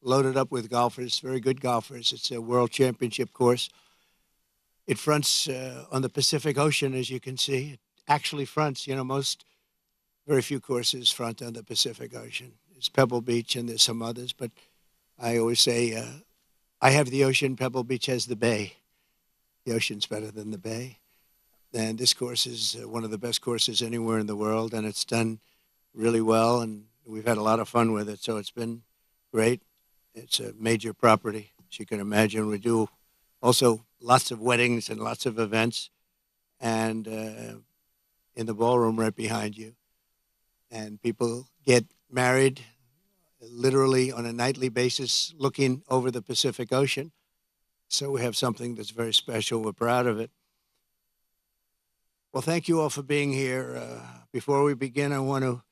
loaded up with golfers, very good golfers. It's a world championship course. It fronts on the Pacific Ocean, as you can see. It actually fronts, very few courses front on the Pacific Ocean. It's Pebble Beach, and there's some others, but I always say, I have the ocean, Pebble Beach has the bay. The ocean's better than the bay. And this course is one of the best courses anywhere in the world, and it's done really well, and we've had a lot of fun with it, so it's been great. It's a major property, as you can imagine. We do also lots of weddings and lots of events, and in the ballroom right behind you. And people get married literally on a nightly basis looking over the Pacific Ocean. So we have something that's very special. We're proud of it. Well, thank you all for being here. Before we begin, I want to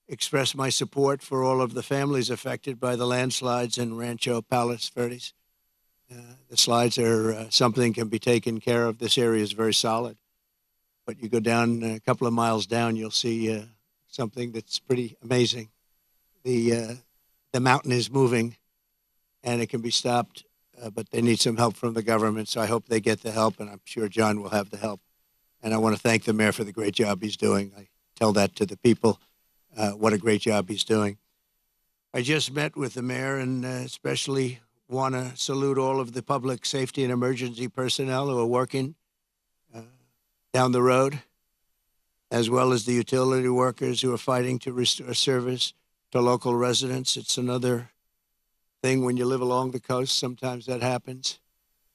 express my support for all of the families affected by the landslides in Rancho Palos Verdes. The slides are something can be taken care of. This area is very solid. But you go down a couple of miles down, you'll see something that's pretty amazing. The mountain is moving, and it can be stopped, but they need some help from the government, so I hope they get the help, and I'm sure John will have the help. And I want to thank the mayor for the great job he's doing. I tell that to the people, what a great job he's doing. I just met with the mayor and especially want to salute all of the public safety and emergency personnel who are working down the road, as well as the utility workers who are fighting to restore service to local residents. It's another thing when you live along the coast. Sometimes that happens.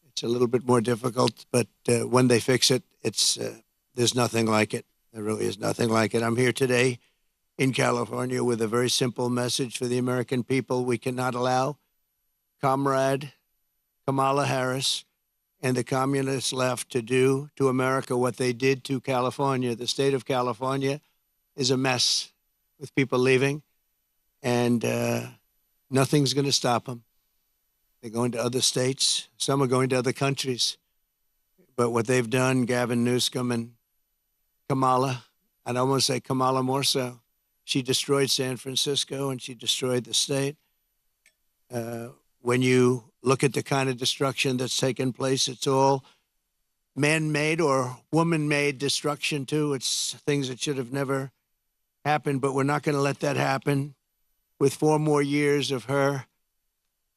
It's a little bit more difficult, but when they fix it, there's nothing like it. There really is nothing like it. I'm here today in California with a very simple message for the American people. We cannot allow Comrade Kamala Harris and the communist left to do to America what they did to California. The state of California is a mess with people leaving, and nothing's going to stop them. They're going to other states. Some are going to other countries. But what they've done, Gavin Newsom and Kamala, I'd almost say Kamala more so, she destroyed San Francisco and she destroyed the state. When you look at the kind of destruction that's taken place, it's all man-made or woman-made destruction too. It's things that should have never happened, but we're not going to let that happen with 4 more years of her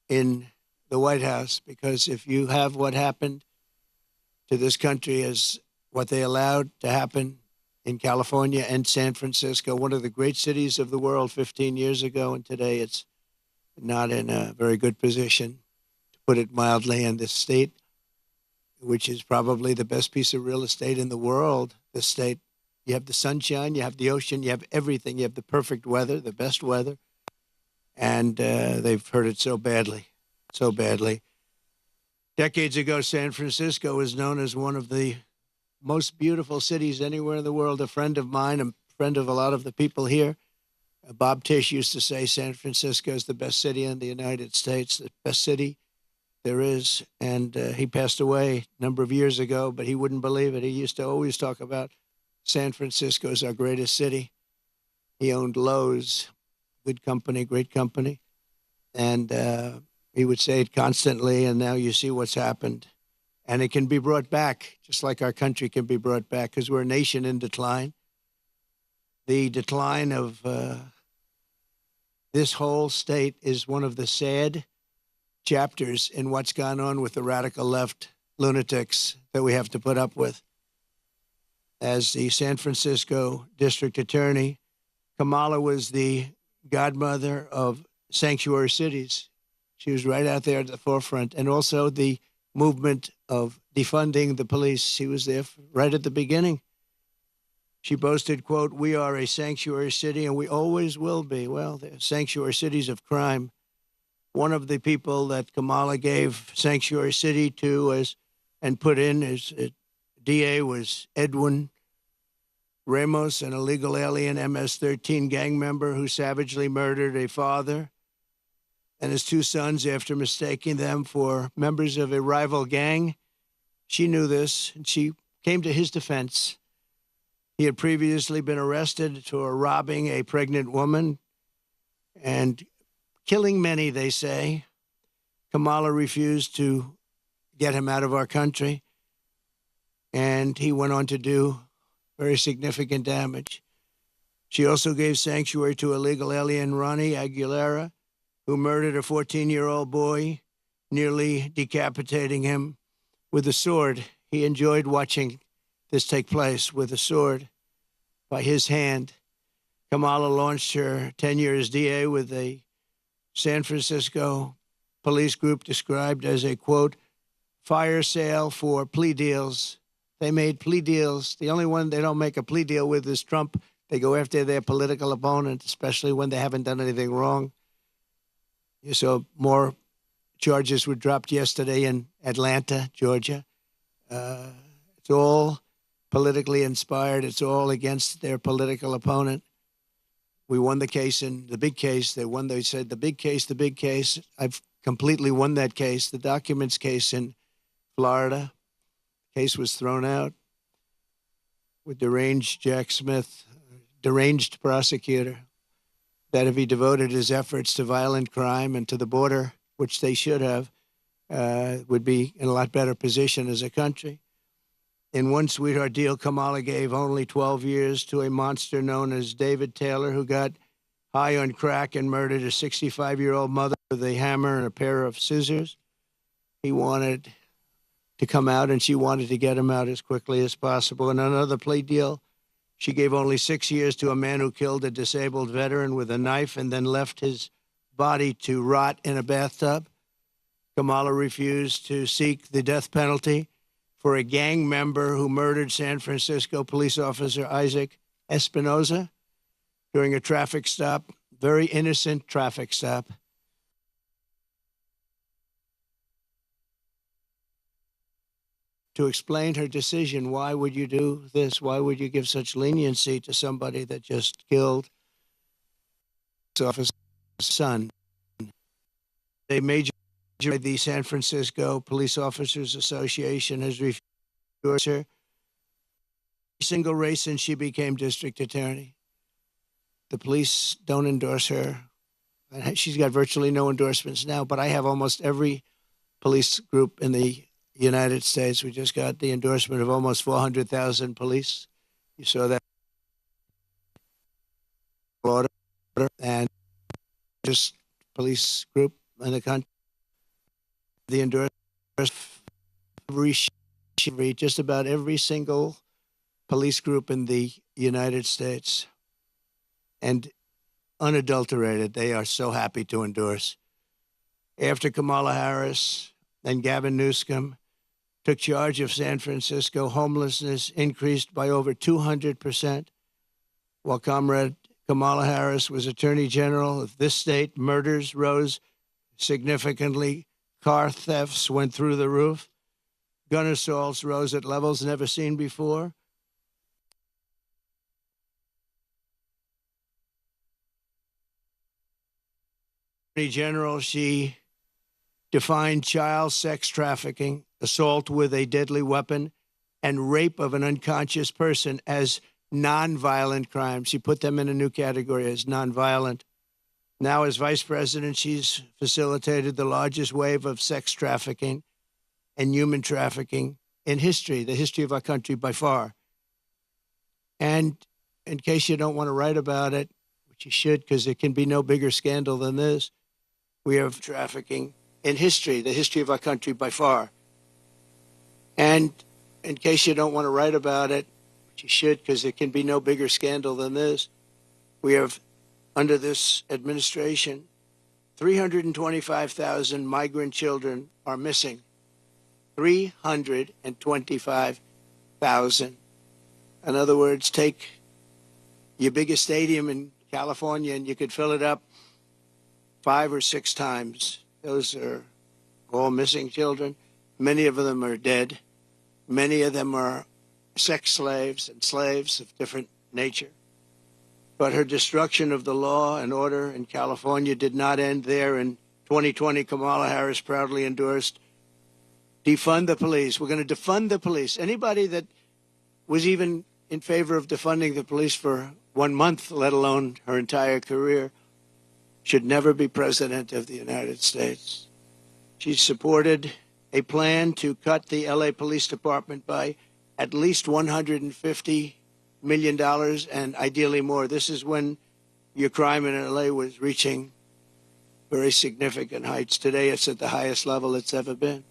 in the White House, because if you have what happened to this country as what they allowed to happen in California and San Francisco, one of the great cities of the world 15 years ago, and today it's not in a very good position, to put it mildly, in this state, which is probably the best piece of real estate in the world. This state, you have the sunshine, you have the ocean, you have everything. You have the perfect weather, the best weather, and they've hurt it so badly, so badly. Decades ago, San Francisco was known as one of the most beautiful cities anywhere in the world. A friend of mine, a friend of a lot of the people here, Bob Tisch, used to say San Francisco is the best city in the United States, the best city there is. And he passed away a number of years ago, but he wouldn't believe it. He used to always talk about San Francisco as our greatest city. He owned Lowe's, good company, great company. And he would say it constantly, and now you see what's happened. And it can be brought back, just like our country can be brought back, because we're a nation in decline. The decline of this whole state is one of the sad chapters in what's gone on with the radical left lunatics that we have to put up with. As the San Francisco district attorney, Kamala was the godmother of sanctuary cities. She was right out there at the forefront, and also the movement of defunding the police. She was there right at the beginning. She boasted, quote, "We are a sanctuary city and we always will be." Well, they're sanctuary cities of crime. One of the people that Kamala gave sanctuary city to and put in as DA was Edwin Ramos, an illegal alien MS-13 gang member who savagely murdered a father and his 2 sons after mistaking them for members of a rival gang. She knew this, and she came to his defense. He had previously been arrested for robbing a pregnant woman and killing many, they say. Kamala refused to get him out of our country, and he went on to do very significant damage. She also gave sanctuary to illegal alien Ronnie Aguilera, who murdered a 14-year-old boy, nearly decapitating him with a sword. He enjoyed watching this take place with a sword by his hand. Kamala launched her tenure as DA with a San Francisco police group described as a, quote, fire sale for plea deals. They made plea deals. The only one they don't make a plea deal with is Trump. They go after their political opponent, especially when they haven't done anything wrong. You saw more charges were dropped yesterday in Atlanta, Georgia. It's all politically inspired. It's all against their political opponent. We won the case in the big case. They said the big case, the big case. I've completely won that case. The documents case in Florida. Case was thrown out with deranged Jack Smith, deranged prosecutor, that if he devoted his efforts to violent crime and to the border, which they should have, would be in a lot better position as a country. In one sweetheart deal, Kamala gave only 12 years to a monster known as David Taylor, who got high on crack and murdered a 65-year-old mother with a hammer and a pair of scissors. He wanted to come out, and she wanted to get him out as quickly as possible. In another plea deal, she gave only 6 years to a man who killed a disabled veteran with a knife and then left his body to rot in a bathtub. Kamala refused to seek the death penalty for a gang member who murdered San Francisco police officer Isaac Espinoza during a traffic stop, very innocent traffic stop. To explain her decision, why would you do this? Why would you give such leniency to somebody that just killed his officer's son? A major, the San Francisco Police Officers Association has refused her every single race since she became district attorney. The police don't endorse her. She's got virtually no endorsements now, but I have almost every police group in the United States. We just got the endorsement of almost 400,000 police. You saw that. And just police group in the country. The endorsement just about every single police group in the United States. And unadulterated, they are so happy to endorse. After Kamala Harris and Gavin Newsom took charge of San Francisco, homelessness increased by over 200%. While Comrade Kamala Harris was Attorney General of this state, murders rose significantly. Car thefts went through the roof. Gun assaults rose at levels never seen before. Attorney General, she defined child sex trafficking, assault with a deadly weapon, and rape of an unconscious person as nonviolent crimes. She put them in a new category as nonviolent. Now, as vice president, she's facilitated the largest wave of sex trafficking and human trafficking in history, the history of our country by far. And in case you don't want to write about it, which you should, because there can be no bigger scandal than this, we have trafficking in history, the history of our country by far. And in case you don't want to write about it, which you should, because there can be no bigger scandal than this, we have, under this administration, 325,000 migrant children are missing. 325,000. In other words, take your biggest stadium in California and you could fill it up 5 or 6 times. Those are all missing children. Many of them are dead. Many of them are sex slaves and slaves of different nature. But her destruction of the law and order in California did not end there. In 2020, Kamala Harris proudly endorsed defund the police. We're going to defund the police. Anybody that was even in favor of defunding the police for 1 month, let alone her entire career, should never be president of the United States. She supported a plan to cut the LA Police Department by at least $150 million and ideally more. This is when your crime in LA was reaching very significant heights. Today, it's at the highest level it's ever been.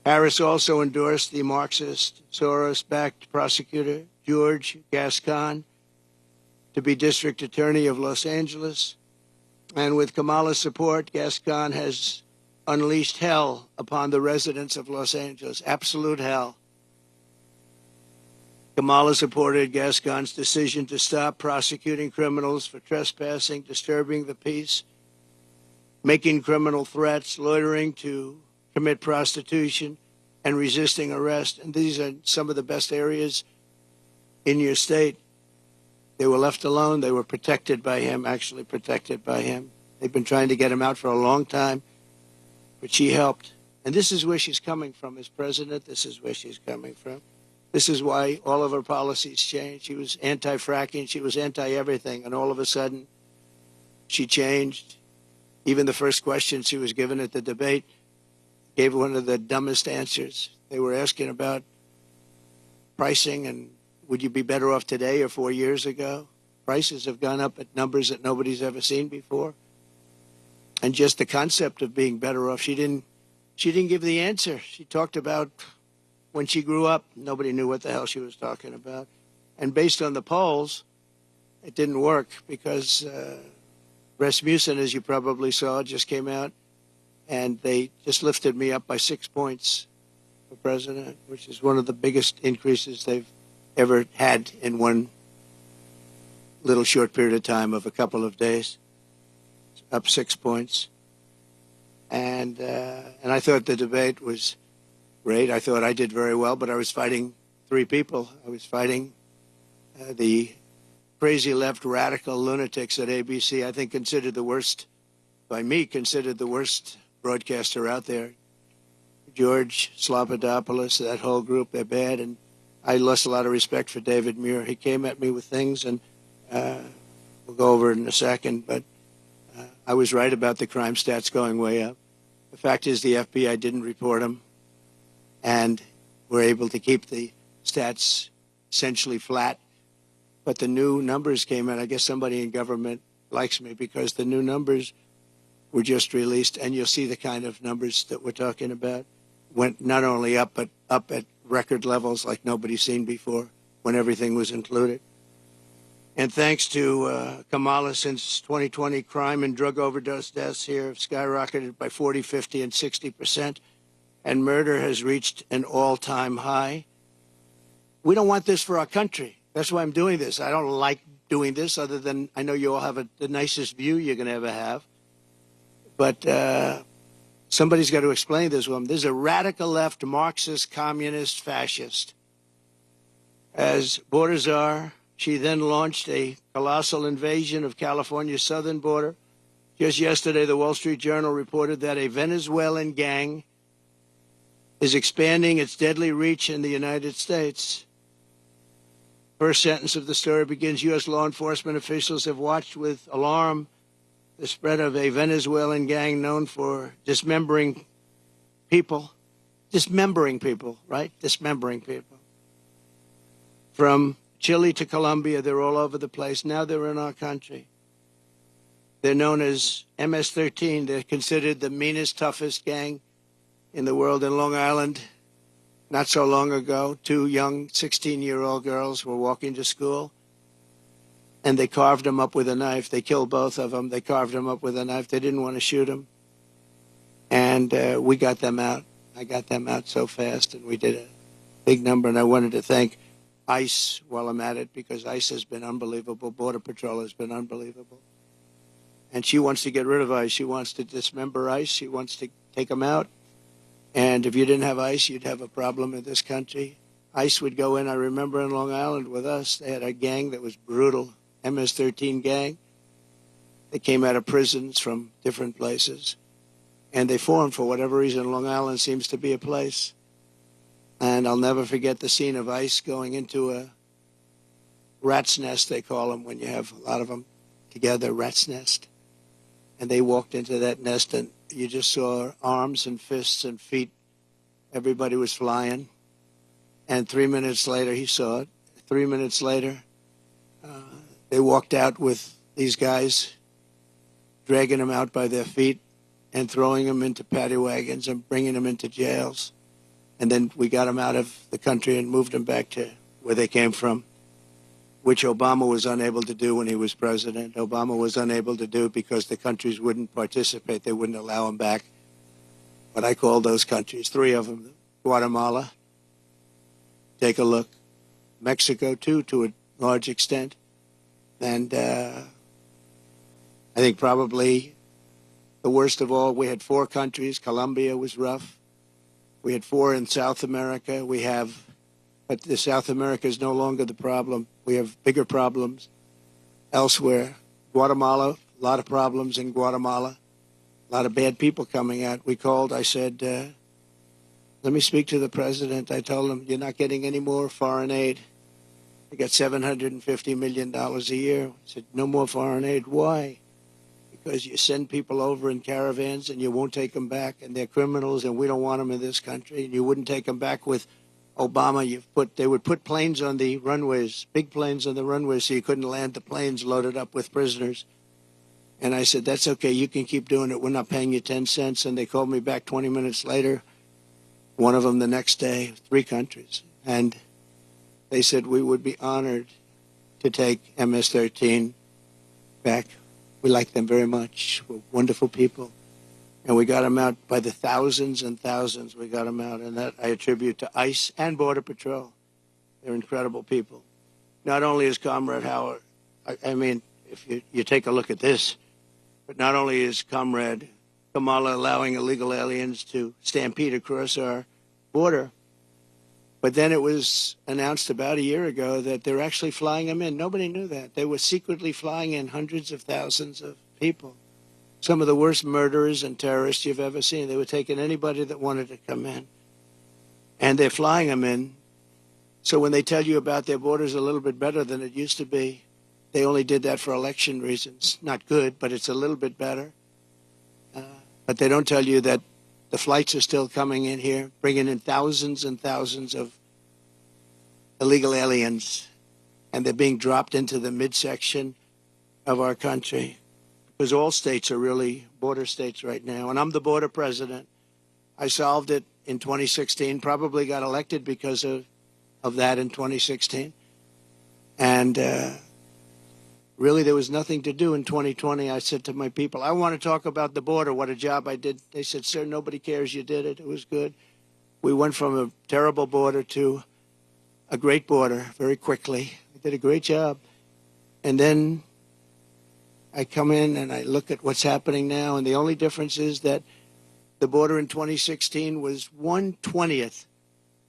Harris also endorsed the Marxist, Soros-backed prosecutor, George Gascon, to be district attorney of Los Angeles. And with Kamala's support, Gascon has unleashed hell upon the residents of Los Angeles, absolute hell. Kamala supported Gascon's decision to stop prosecuting criminals for trespassing, disturbing the peace, making criminal threats, loitering to commit prostitution, and resisting arrest. And these are some of the best areas in your state. They were left alone. They were protected by him, actually protected by him. They've been trying to get him out for a long time, but she helped. And this is where she's coming from as president. This is where she's coming from. This is why all of her policies changed. She was anti-fracking. She was anti-everything. And all of a sudden, she changed. Even the first question she was given at the debate gave one of the dumbest answers. They were asking about pricing and would you be better off today or 4 years ago? Prices have gone up at numbers that nobody's ever seen before. And just the concept of being better off, she didn't give the answer. She talked about when she grew up, nobody knew what the hell she was talking about. And based on the polls, it didn't work because Rasmussen, as you probably saw, just came out and they just lifted me up by 6 points for president, which is one of the biggest increases they've ever had in one little short period of time of a couple of days, up 6 points. And I thought the debate was great. I thought I did very well, but I was fighting three people. I was fighting the crazy left radical lunatics at ABC, I think considered the worst, by me, considered the worst broadcaster out there. George Slobodanopoulos, that whole group, they're bad. And I lost a lot of respect for David Muir. He came at me with things, and we'll go over it in a second, but I was right about the crime stats going way up. The fact is the FBI didn't report them, and we're able to keep the stats essentially flat. But the new numbers came in. I guess somebody in government likes me because the new numbers were just released, and you'll see the kind of numbers that we're talking about went not only up, but up at record levels like nobody's seen before when everything was included. And thanks to Kamala, since 2020, crime and drug overdose deaths here have skyrocketed by 40, 50, and 60%, and murder has reached an all-time high. We don't want this for our country. That's why I'm doing this. I don't like doing this other than I know you all have the nicest view you're going to ever have. But somebody's got to explain this woman. There's a radical left, Marxist, communist, fascist. As border czar, she then launched a colossal invasion of California's southern border. Just yesterday, the Wall Street Journal reported that a Venezuelan gang is expanding its deadly reach in the United States. First sentence of the story begins, U.S. law enforcement officials have watched with alarm the spread of a Venezuelan gang known for dismembering people. Dismembering people, right? Dismembering people. From Chile to Colombia, they're all over the place. Now they're in our country. They're known as MS-13. They're considered the meanest, toughest gang in the world. In Long Island, not so long ago, two young 16-year-old girls were walking to school, and they carved them up with a knife. They killed both of them. They carved them up with a knife. They didn't want to shoot them. And we got them out. I got them out so fast, and we did a big number. And I wanted to thank ICE while I'm at it, because ICE has been unbelievable. Border Patrol has been unbelievable. And she wants to get rid of ICE. She wants to dismember ICE. She wants to take them out. And if you didn't have ICE, you'd have a problem in this country. ICE would go in. I remember in Long Island with us, they had a gang that was brutal, MS-13 gang. They came out of prisons from different places. And they formed, for whatever reason, Long Island seems to be a place. And I'll never forget the scene of ICE going into a rat's nest, they call them, when you have a lot of them together, rat's nest. And they walked into that nest, and you just saw arms and fists and feet. Everybody was flying. And 3 minutes later, he saw it. 3 minutes later, they walked out with these guys, dragging them out by their feet and throwing them into paddy wagons and bringing them into jails. And then we got them out of the country and moved them back to where they came from. which Obama was unable to do when he was president. Obama was unable to do because the countries wouldn't participate. They wouldn't allow him back. What I call those countries, 3 of them. Guatemala, take a look. Mexico, too, to a large extent. And I think probably the worst of all, we had 4 countries. Colombia was rough. We had 4 in South America. But the South America is no longer the problem. We have bigger problems elsewhere. Guatemala, a lot of problems in Guatemala. A lot of bad people coming out. We called, I said, let me speak to the president. I told him, you're not getting any more foreign aid. We got $750 million a year. I said, no more foreign aid. Why? Because you send people over in caravans and you won't take them back, and they're criminals, and we don't want them in this country. And you wouldn't take them back with Obama. They would put planes on the runways, big planes on the runways, so you couldn't land the planes loaded up with prisoners. And I said, that's okay. You can keep doing it. We're not paying you 10 cents. And they called me back 20 minutes later, one of them the next day, 3 countries. And they said we would be honored to take MS-13 back. We like them very much. We're wonderful people. And we got them out by the thousands and thousands. We got them out. And that I attribute to ICE and Border Patrol. They're incredible people. Not only is Comrade Howard, I mean, if you take a look at this, but not only is Comrade Kamala allowing illegal aliens to stampede across our border, but then it was announced about a year ago that they're actually flying them in. Nobody knew that. They were secretly flying in hundreds of thousands of people. Some of the worst murderers and terrorists you've ever seen. They were taking anybody that wanted to come in. And they're flying them in. So when they tell you about their borders a little bit better than it used to be, they only did that for election reasons. Not good, but it's a little bit better. But they don't tell you that the flights are still coming in here, bringing in thousands and thousands of illegal aliens, and they're being dropped into the midsection of our country, because all states are really border states right now. And I'm the border president. I solved it in 2016, probably got elected because of that in 2016. And really, there was nothing to do in 2020. I said to my people, I want to talk about the border, what a job I did. They said, sir, nobody cares you did it. It was good. We went from a terrible border to a great border very quickly. I did a great job. And then I come in and I look at what's happening now, and the only difference is that the border in 2016 was 1/20th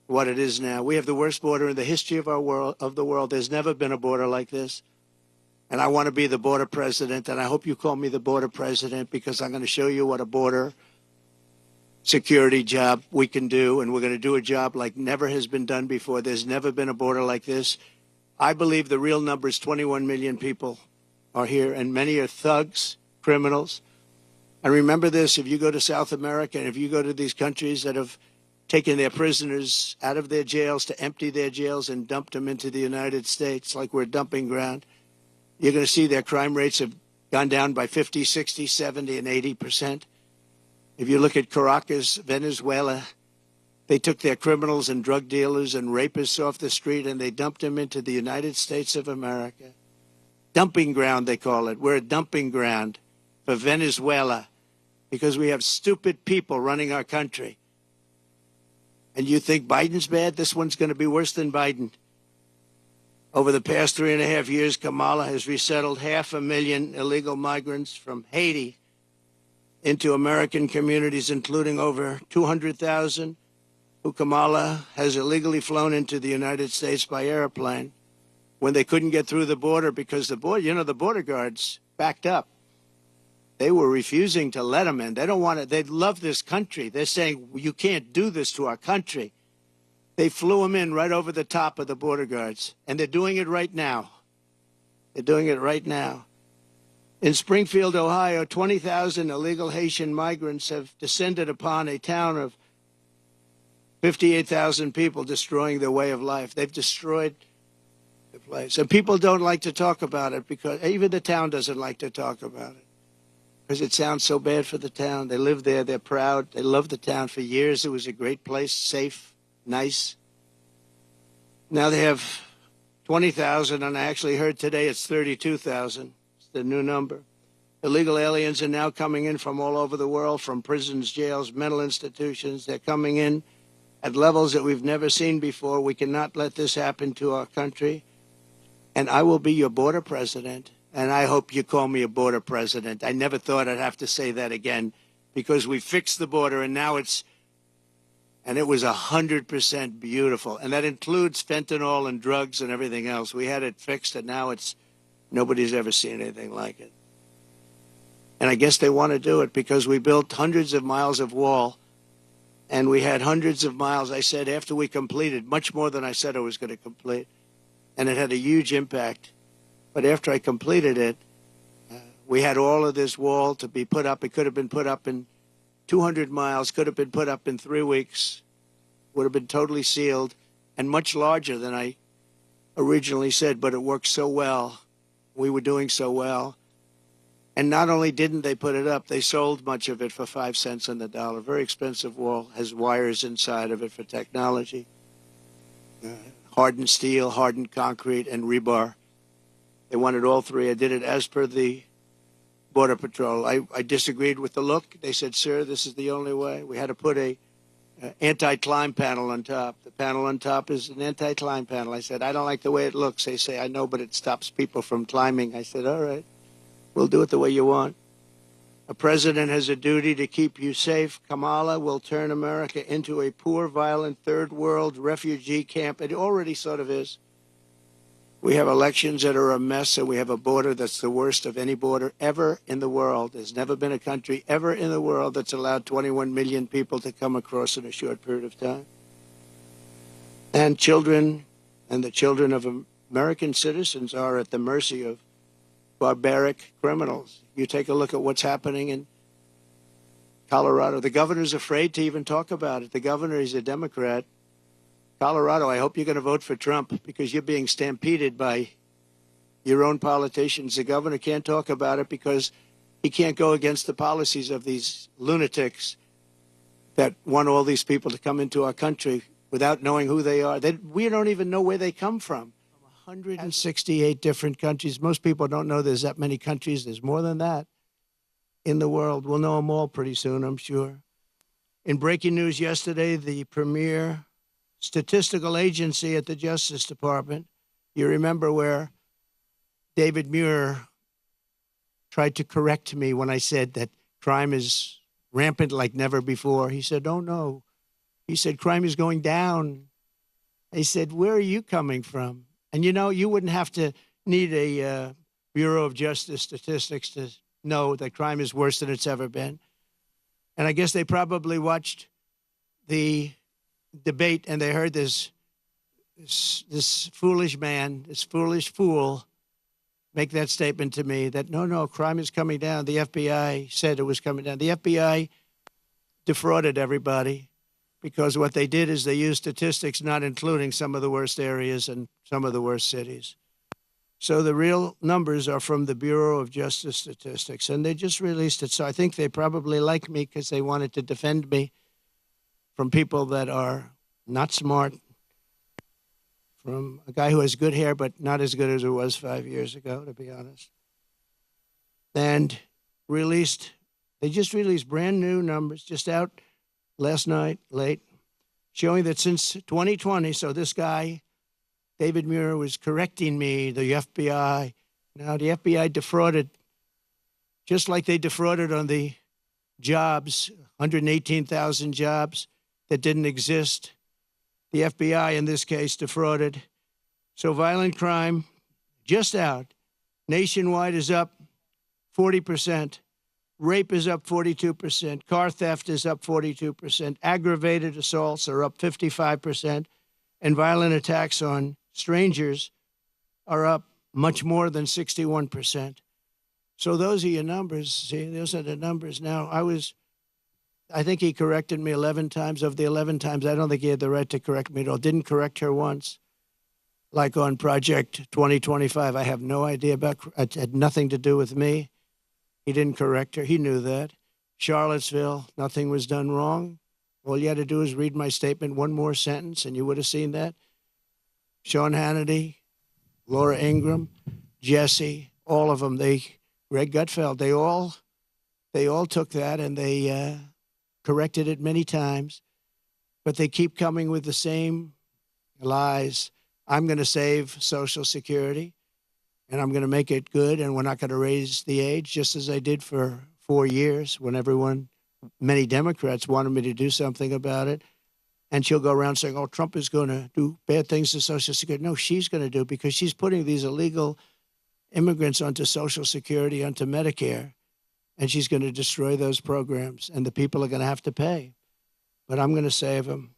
what it is now. We have the worst border in the history of the world. There's never been a border like this. And I want to be the border president, and I hope you call me the border president, because I'm going to show you what a border security job we can do, and we're going to do a job like never has been done before. There's never been a border like this. I believe the real number is 21 million people are here, and many are thugs, criminals. And remember this, if you go to South America, and if you go to these countries that have taken their prisoners out of their jails to empty their jails and dumped them into the United States like we're a dumping ground, you're going to see their crime rates have gone down by 50, 60, 70, and 80%. If you look at Caracas, Venezuela, they took their criminals and drug dealers and rapists off the street and they dumped them into the United States of America. Dumping ground, they call it. We're a dumping ground for Venezuela because we have stupid people running our country. And you think Biden's bad? This one's going to be worse than Biden. Over the past 3.5 years, Kamala has resettled 500,000 illegal migrants from Haiti into American communities, including over 200,000 who Kamala has illegally flown into the United States by airplane when they couldn't get through the border because the border guards backed up. They were refusing to let them in. They don't want it. They love this country. They're saying, you can't do this to our country. They flew them in right over the top of the border guards, and they're doing it right now. They're doing it right now. In Springfield, Ohio, 20,000 illegal Haitian migrants have descended upon a town of 58,000 people, destroying their way of life. They've destroyed the place. And people don't like to talk about it because even the town doesn't like to talk about it because it sounds so bad for the town. They live there. They're proud. They love the town. For years, it was a great place, safe, nice. Now they have 20,000, and I actually heard today it's 32,000. It's the new number. Illegal aliens are now coming in from all over the world, from prisons, jails, mental institutions. They're coming in at levels that we've never seen before. We cannot let this happen to our country. And I will be your border president. And I hope you call me a border president. I never thought I'd have to say that again, because we fixed the border, and now it was 100% beautiful. And that includes fentanyl and drugs and everything else. We had it fixed, and now nobody's ever seen anything like it. And I guess they want to do it because we built hundreds of miles of wall, and we had hundreds of miles, I said, after we completed, much more than I said I was going to complete. And it had a huge impact. But after I completed it, we had all of this wall to be put up. It could have been put up in 200 miles, could have been put up in 3 weeks, would have been totally sealed, and much larger than I originally said, but it worked so well. We were doing so well. And not only didn't they put it up, they sold much of it for 5 cents on the dollar. Very expensive wall, has wires inside of it for technology. Hardened steel, hardened concrete, and rebar. They wanted all three. I did it as per the Border Patrol. I disagreed with the look. They said, sir, this is the only way. We had to put a anti-climb panel on top. The panel on top is an anti-climb panel. I said, I don't like the way it looks. They say, I know, but it stops people from climbing. I said, all right, we'll do it the way you want. A president has a duty to keep you safe. Kamala will turn America into a poor, violent, third world refugee camp. It already sort of is. We have elections that are a mess, and we have a border that's the worst of any border ever in the world. There's never been a country ever in the world that's allowed 21 million people to come across in a short period of time. And children and the children of American citizens are at the mercy of barbaric criminals. You take a look at what's happening in Colorado. The governor's afraid to even talk about it. The governor is a Democrat. Colorado, I hope you're going to vote for Trump because you're being stampeded by your own politicians. The governor can't talk about it because he can't go against the policies of these lunatics that want all these people to come into our country without knowing who they are. We don't even know where they come from. 168 different countries. Most people don't know there's that many countries. There's more than that in the world. We'll know them all pretty soon, I'm sure. In breaking news yesterday, the premier statistical agency at the Justice Department, you remember where David Muir tried to correct me when I said that crime is rampant like never before. He said, oh, no. He said, crime is going down. I said, where are you coming from? And, you know, you wouldn't have to need a Bureau of Justice statistics to know that crime is worse than it's ever been. And I guess they probably watched the debate and they heard this foolish man, this foolish fool make that statement to me that, no, crime is coming down. The FBI said it was coming down. The FBI defrauded everybody because what they did is they used statistics not including some of the worst areas and some of the worst cities. So the real numbers are from the Bureau of Justice Statistics, and they just released it. So I think they probably like me because they wanted to defend me from people that are not smart, from a guy who has good hair but not as good as it was 5 years ago, to be honest. And they just released brand new numbers, just out last night, late, showing that since 2020, so this guy, David Muir, was correcting me, the FBI. Now, the FBI defrauded, just like they defrauded on the jobs, 118,000 jobs that didn't exist. The FBI, in this case, defrauded. So violent crime, just out, nationwide is up 40%. Rape is up 42%. Car theft is up 42%. Aggravated assaults are up 55%. And violent attacks on strangers are up much more than 61%. So those are your numbers. See, those are the numbers. Now, I think he corrected me 11 times. Of the 11 times, I don't think he had the right to correct me at all. Didn't correct her once. Like on Project 2025, I have no idea about, it had nothing to do with me. He didn't correct her. He knew that. Charlottesville, nothing was done wrong. All you had to do is read my statement, one more sentence, and you would have seen that. Sean Hannity, Laura Ingraham, Jesse, all of them. Greg Gutfeld, they all took that and they corrected it many times, but they keep coming with the same lies. I'm going to save Social Security, and I'm going to make it good, and we're not going to raise the age, just as I did for 4 years when many Democrats wanted me to do something about it. And she'll go around saying, oh, Trump is going to do bad things to Social Security. No, she's going to do it because she's putting these illegal immigrants onto Social Security, onto Medicare, and she's going to destroy those programs, and the people are going to have to pay. But I'm going to save them.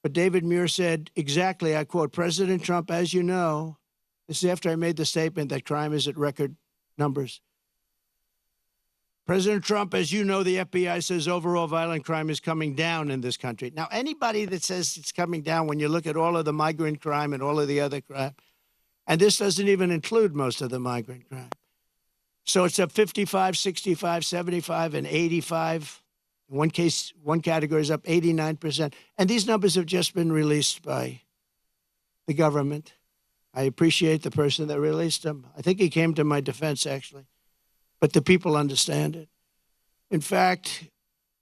But David Muir said exactly, I quote, President Trump, as you know, this is after I made the statement that crime is at record numbers. President Trump, as you know, the FBI says overall violent crime is coming down in this country. Now, anybody that says it's coming down, when you look at all of the migrant crime and all of the other crime, and this doesn't even include most of the migrant crime. So it's up 55, 65, 75, and 85. In one category is up 89%. And these numbers have just been released by the government. I appreciate the person that released them. I think he came to my defense, actually. But the people understand it. In fact,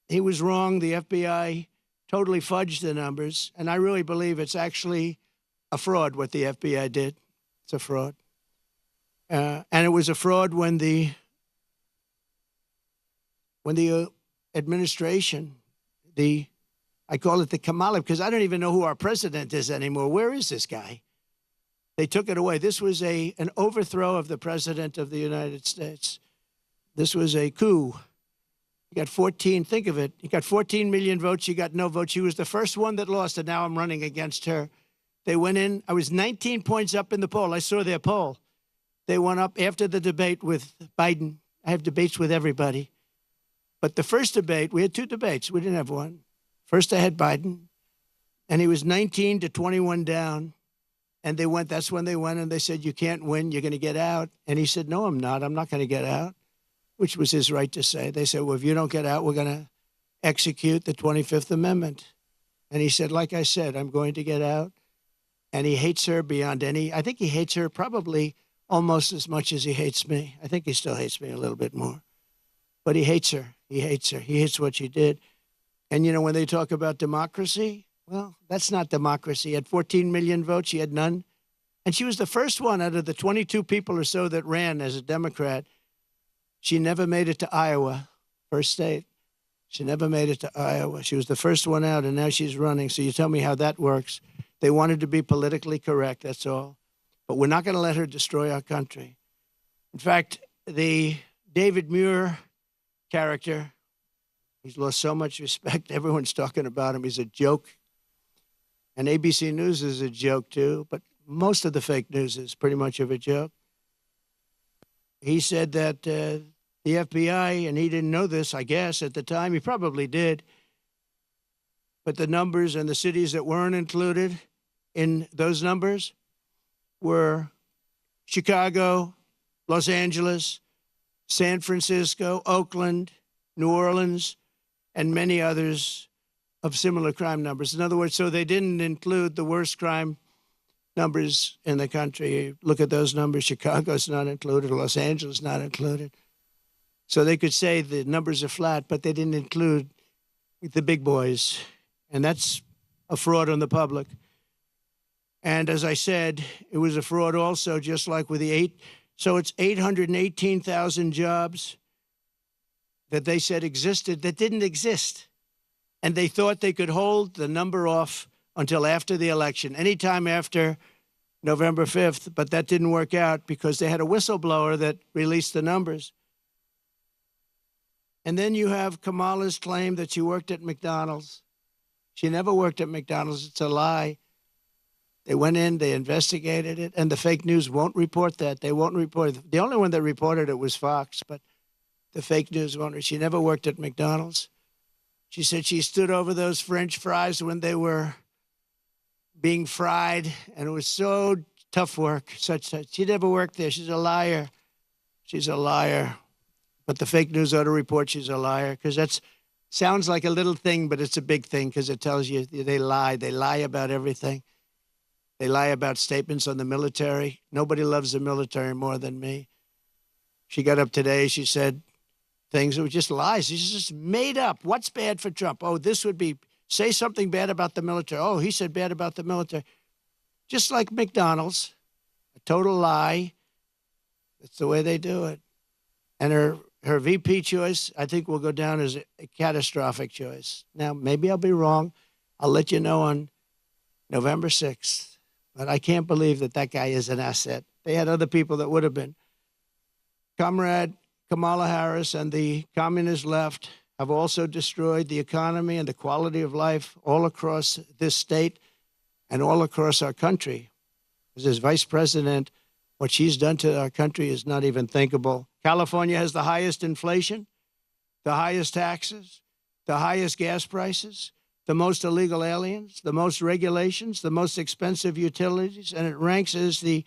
he was wrong. The FBI totally fudged the numbers. And I really believe it's actually a fraud what the FBI did. It's a fraud. And it was a fraud when the administration, I call it the Kamala, because I don't even know who our president is anymore. Where is this guy? They took it away. This was an overthrow of the president of the United States. This was a coup. You got 14, think of it. You got 14 million votes. You got no votes. She was the first one that lost, and now I'm running against her. They went in. I was 19 points up in the poll. I saw their poll. They went up after the debate with Biden. I have debates with everybody. But the first debate, we had 2 debates. We didn't have one. First, I had Biden, and he was 19 to 21 down. And that's when they went, and they said, you can't win. You're going to get out. And he said, no, I'm not. I'm not going to get out, which was his right to say. They said, well, if you don't get out, we're going to execute the 25th Amendment. And he said, like I said, I'm going to get out. And he hates her beyond I think he hates her probably almost as much as he hates me. I think he still hates me a little bit more. But he hates her. He hates her. He hates what she did. And, you know, when they talk about democracy, well, that's not democracy. He had 14 million votes. She had none. And she was the first one out of the 22 people or so that ran as a Democrat. She never made it to Iowa, first state. She never made it to Iowa. She was the first one out, and now she's running. So you tell me how that works. They wanted to be politically correct, that's all. But we're not going to let her destroy our country. In fact, the David Muir character, he's lost so much respect. Everyone's talking about him. He's a joke. And ABC News is a joke, too. But most of the fake news is pretty much of a joke. He said that the FBI, and he didn't know this, I guess, at the time. He probably did. But the numbers and the cities that weren't included in those numbers were Chicago, Los Angeles, San Francisco, Oakland, New Orleans, and many others of similar crime numbers. In other words, so they didn't include the worst crime numbers in the country. Look at those numbers. Chicago's not included. Los Angeles not included. So they could say the numbers are flat, but they didn't include the big boys. And that's a fraud on the public. And as I said, it was a fraud also, just like with so it's 818,000 jobs that they said existed that didn't exist. And they thought they could hold the number off until after the election, anytime after November 5th, but that didn't work out because they had a whistleblower that released the numbers. And then you have Kamala's claim that she worked at McDonald's. She never worked at McDonald's. It's a lie. They went in, they investigated it, and the fake news won't report that. They won't report it. The only one that reported it was Fox, but the fake news won't. She never worked at McDonald's. She said she stood over those French fries when they were being fried, and it was so tough work. She never worked there. She's a liar. She's a liar. But the fake news ought to report she's a liar, because that sounds like a little thing, but it's a big thing, because it tells you they lie. They lie about everything. They lie about statements on the military. Nobody loves the military more than me. She got up today. She said things that were just lies. She's just made up. What's bad for Trump? Oh, this would be, say something bad about the military. Oh, he said bad about the military. Just like McDonald's, a total lie. That's the way they do it. And her VP choice, I think, will go down as a catastrophic choice. Now, maybe I'll be wrong. I'll let you know on November 6th. But I can't believe that that guy is an asset. They had other people that would have been. Comrade Kamala Harris and the communist left have also destroyed the economy and the quality of life all across this state and all across our country. As vice president, what she's done to our country is not even thinkable. California has the highest inflation, the highest taxes, the highest gas prices, the most illegal aliens, the most regulations, the most expensive utilities, and it ranks as the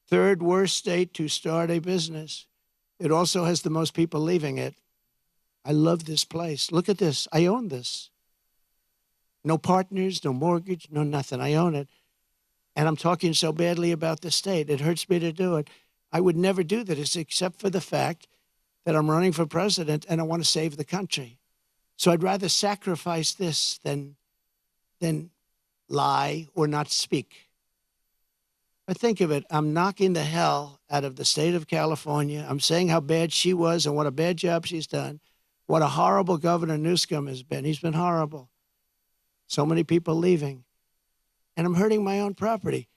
third worst state to start a business. It also has the most people leaving it. I love this place. Look at this. I own this. No partners, no mortgage, no nothing. I own it. And I'm talking so badly about the state. It hurts me to do it. I would never do this except for the fact that I'm running for president and I want to save the country. So I'd rather sacrifice this than lie or not speak. But think of it. I'm knocking the hell out of the state of California. I'm saying how bad she was and what a bad job she's done. What a horrible Governor Newsom has been. He's been horrible. So many people leaving. And I'm hurting my own property.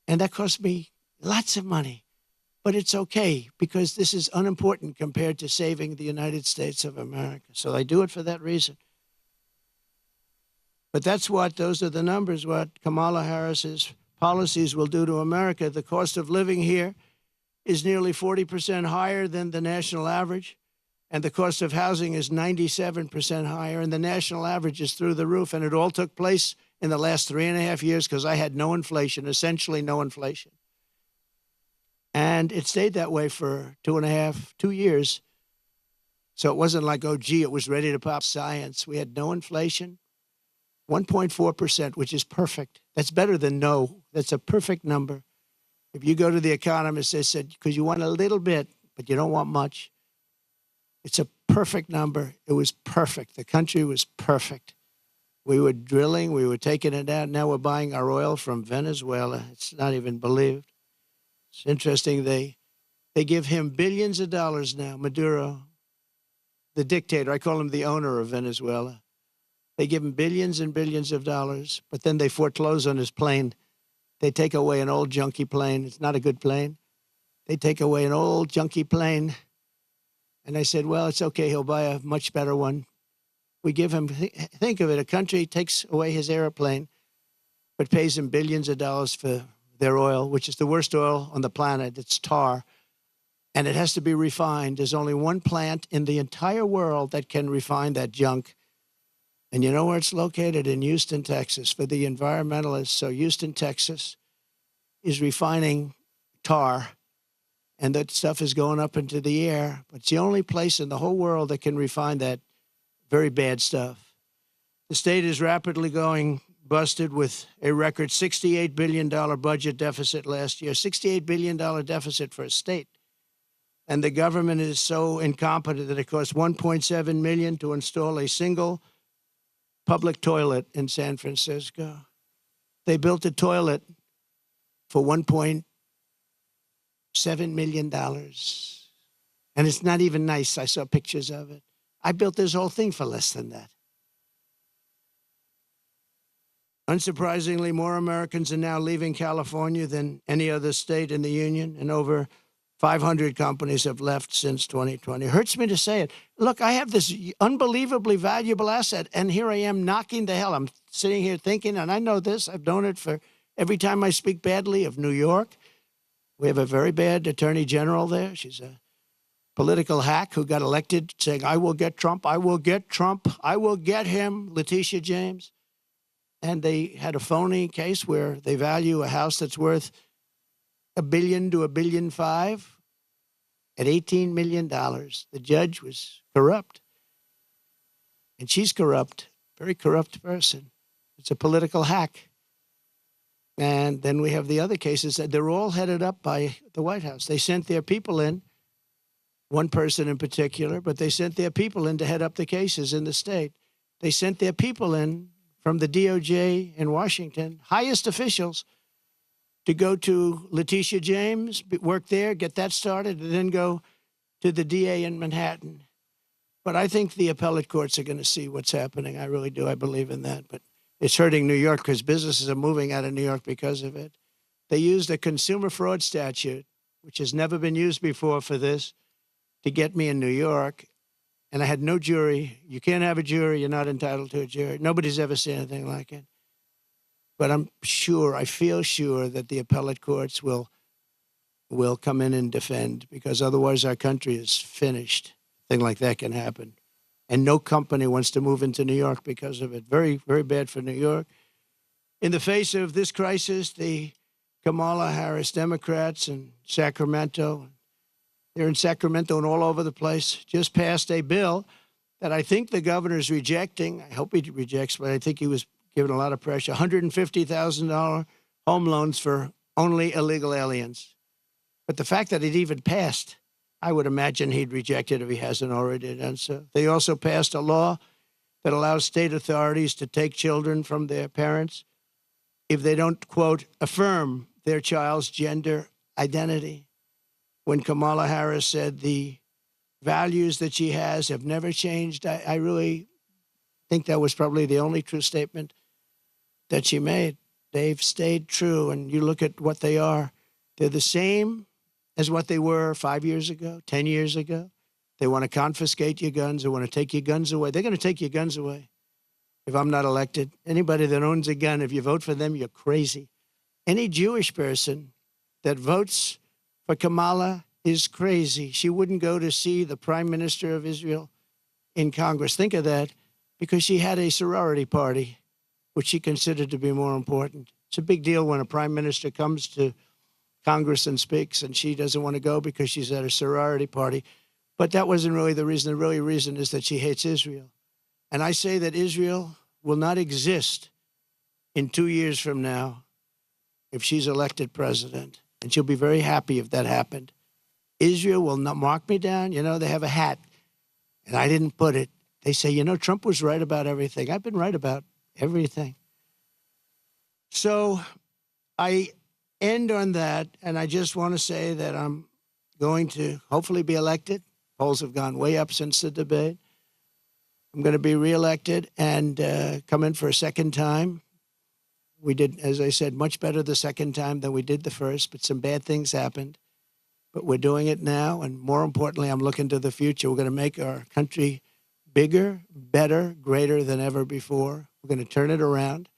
And that cost me lots of money. But it's okay because this is unimportant compared to saving the United States of America. So I do it for that reason. But those are the numbers, what Kamala Harris's policies will do to America. The cost of living here is nearly 40% higher than the national average. And the cost of housing is 97% higher. And the national average is through the roof. And it all took place in the last 3.5 years because I had no inflation, essentially no inflation. And it stayed that way for 2 years. So it wasn't like, oh, gee, it was ready to pop. Science. We had no inflation, 1.4%, which is perfect. That's better than no. That's a perfect number. If you go to the economists, they said, because you want a little bit, but you don't want much. It's a perfect number. It was perfect. The country was perfect. We were drilling. We were taking it out. Now we're buying our oil from Venezuela. It's not even believed. It's interesting. They give him billions of dollars now, Maduro, the dictator. I call him the owner of Venezuela. They give him billions and billions of dollars, but then they foreclose on his plane. They take away an old junky plane. It's not a good plane. They take away an old junky plane. And I said, well, it's okay. He'll buy a much better one. We give him, think of it, a country takes away his airplane, but pays him billions of dollars for their oil, which is the worst oil on the planet. It's tar. And it has to be refined. There's only one plant in the entire world that can refine that junk. And you know where it's located? In Houston, Texas, for the environmentalists. So Houston, Texas is refining tar, and that stuff is going up into the air. But it's the only place in the whole world that can refine that very bad stuff. The state is rapidly going busted with a record $68 billion budget deficit last year, $68 billion deficit for a state. And the government is so incompetent that it costs $1.7 million to install a single public toilet in San Francisco. They built a toilet for $1.7 million. And it's not even nice. I saw pictures of it. I built this whole thing for less than that. Unsurprisingly, more Americans are now leaving California than any other state in the union, and over 500 companies have left since 2020. It hurts me to say it. Look, I have this unbelievably valuable asset, and here I am knocking the hell. I'm sitting here thinking, and I know this, I've known it for every time I speak badly of New York. We have a very bad attorney general there. She's a political hack who got elected saying, I will get Trump, I will get Trump, I will get him, Letitia James. And they had a phony case where they value a house that's worth $1 billion to $1.5 billion at $18 million. The judge was corrupt. And she's corrupt, very corrupt person. It's a political hack. And then we have the other cases that they're all headed up by the White House. They sent their people in, one person in particular, but they sent their people in to head up the cases in the state. They sent their people in from the DOJ in Washington, highest officials, to go to Letitia James, work there, get that started, and then go to the DA in Manhattan. But I think the appellate courts are going to see what's happening. I really do. I believe in that. But it's hurting New York because businesses are moving out of New York because of it. They used a consumer fraud statute, which has never been used before for this, to get me in New York. And I had no jury. You can't have a jury. You're not entitled to a jury. Nobody's ever seen anything like it. But I'm sure, I feel sure that the appellate courts will come in and defend, because otherwise our country is finished. A thing like that can happen. And no company wants to move into New York because of it. Very, very bad for New York. In the face of this crisis, the Kamala Harris Democrats in Sacramento, they're in Sacramento and all over the place, just passed a bill that I think the governor's rejecting. I hope he rejects, but I think he was given a lot of pressure. $150,000 home loans for only illegal aliens. But the fact that it even passed, I would imagine he'd reject it if he hasn't already done so. They also passed a law that allows state authorities to take children from their parents if they don't, quote, affirm their child's gender identity. When Kamala Harris said the values that she has have never changed, I really think that was probably the only true statement that she made. They've stayed true, and you look at what they are. They're the same as what they were 5 years ago, 10 years ago. They want to confiscate your guns. They want to take your guns away. They're going to take your guns away if I'm not elected. Anybody that owns a gun, if you vote for them, you're crazy. Any Jewish person that votes for Kamala is crazy. She wouldn't go to see the Prime Minister of Israel in Congress. Think of that, because she had a sorority party, which she considered to be more important. It's a big deal when a prime minister comes to Congress and speaks, and she doesn't want to go because she's at a sorority party. But that wasn't really the reason. The really reason is that she hates Israel. And I say that Israel will not exist in 2 years from now if she's elected president. And she'll be very happy if that happened. Israel will not mark me down. You know, they have a hat, and I didn't put it. They say, you know, Trump was right about everything. I've been right about everything. So I end on that, and I just want to say that I'm going to hopefully be elected. Polls have gone way up since the debate. I'm going to be reelected and come in for a second time. We did, as I said, much better the second time than we did the first, but some bad things happened. But we're doing it now, and more importantly, I'm looking to the future. We're going to make our country bigger, better, greater than ever before. We're going to turn it around.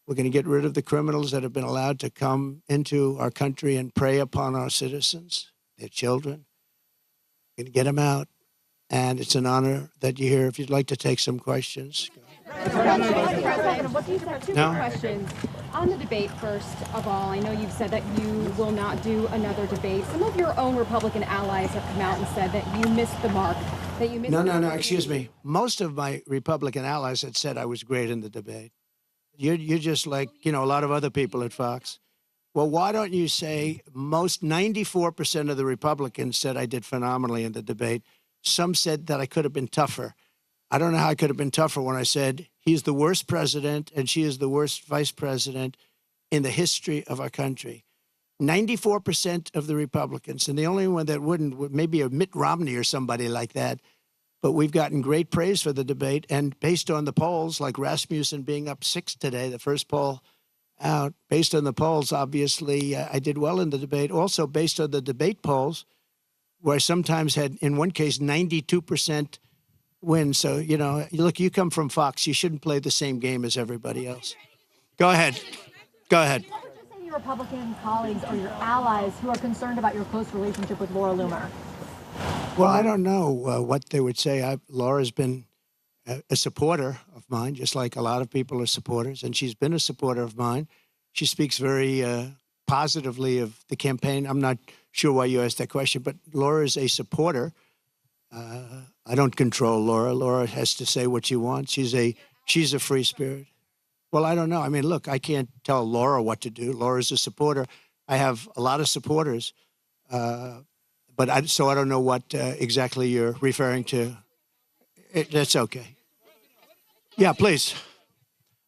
We're going to get rid of the criminals that have been allowed to come into our country and prey upon our citizens, their children. We're going to get them out. And it's an honor that you're here. If you'd like to take some questions. Two questions. On the debate, first of all, I know you've said that you will not do another debate. Some of your own Republican allies have come out and said that you missed the mark. No, excuse me. Most of my Republican allies had said I was great in the debate. You're just like, you know, a lot of other people at Fox. Well, why don't you say 94% of the Republicans said I did phenomenally in the debate. Some said that I could have been tougher. I don't know how I could have been tougher when I said he's the worst president and she is the worst vice president in the history of our country. 94% of the Republicans, and the only one that wouldn't, maybe a Mitt Romney or somebody like that. But we've gotten great praise for the debate. And based on the polls, like Rasmussen being up 6 today, the first poll out, based on the polls, obviously, I did well in the debate. Also, based on the debate polls, where I sometimes had, in one case, 92% win. So, you know, look, you come from Fox. You shouldn't play the same game as everybody else. Go ahead. Go ahead. What would you say to your Republican colleagues or your allies who are concerned about your close relationship with Laura Loomer? Well, I don't know what they would say. Laura's been a supporter of mine, just like a lot of people are supporters, and she's been a supporter of mine. She speaks very positively of the campaign. I'm not sure why you asked that question, but Laura is a supporter. I don't control Laura. Laura has to say what she wants. She's a free spirit. Well, I don't know. I mean, look, I can't tell Laura what to do. Laura's a supporter. I have a lot of supporters, but I don't know what exactly you're referring to. That's okay. Yeah, please.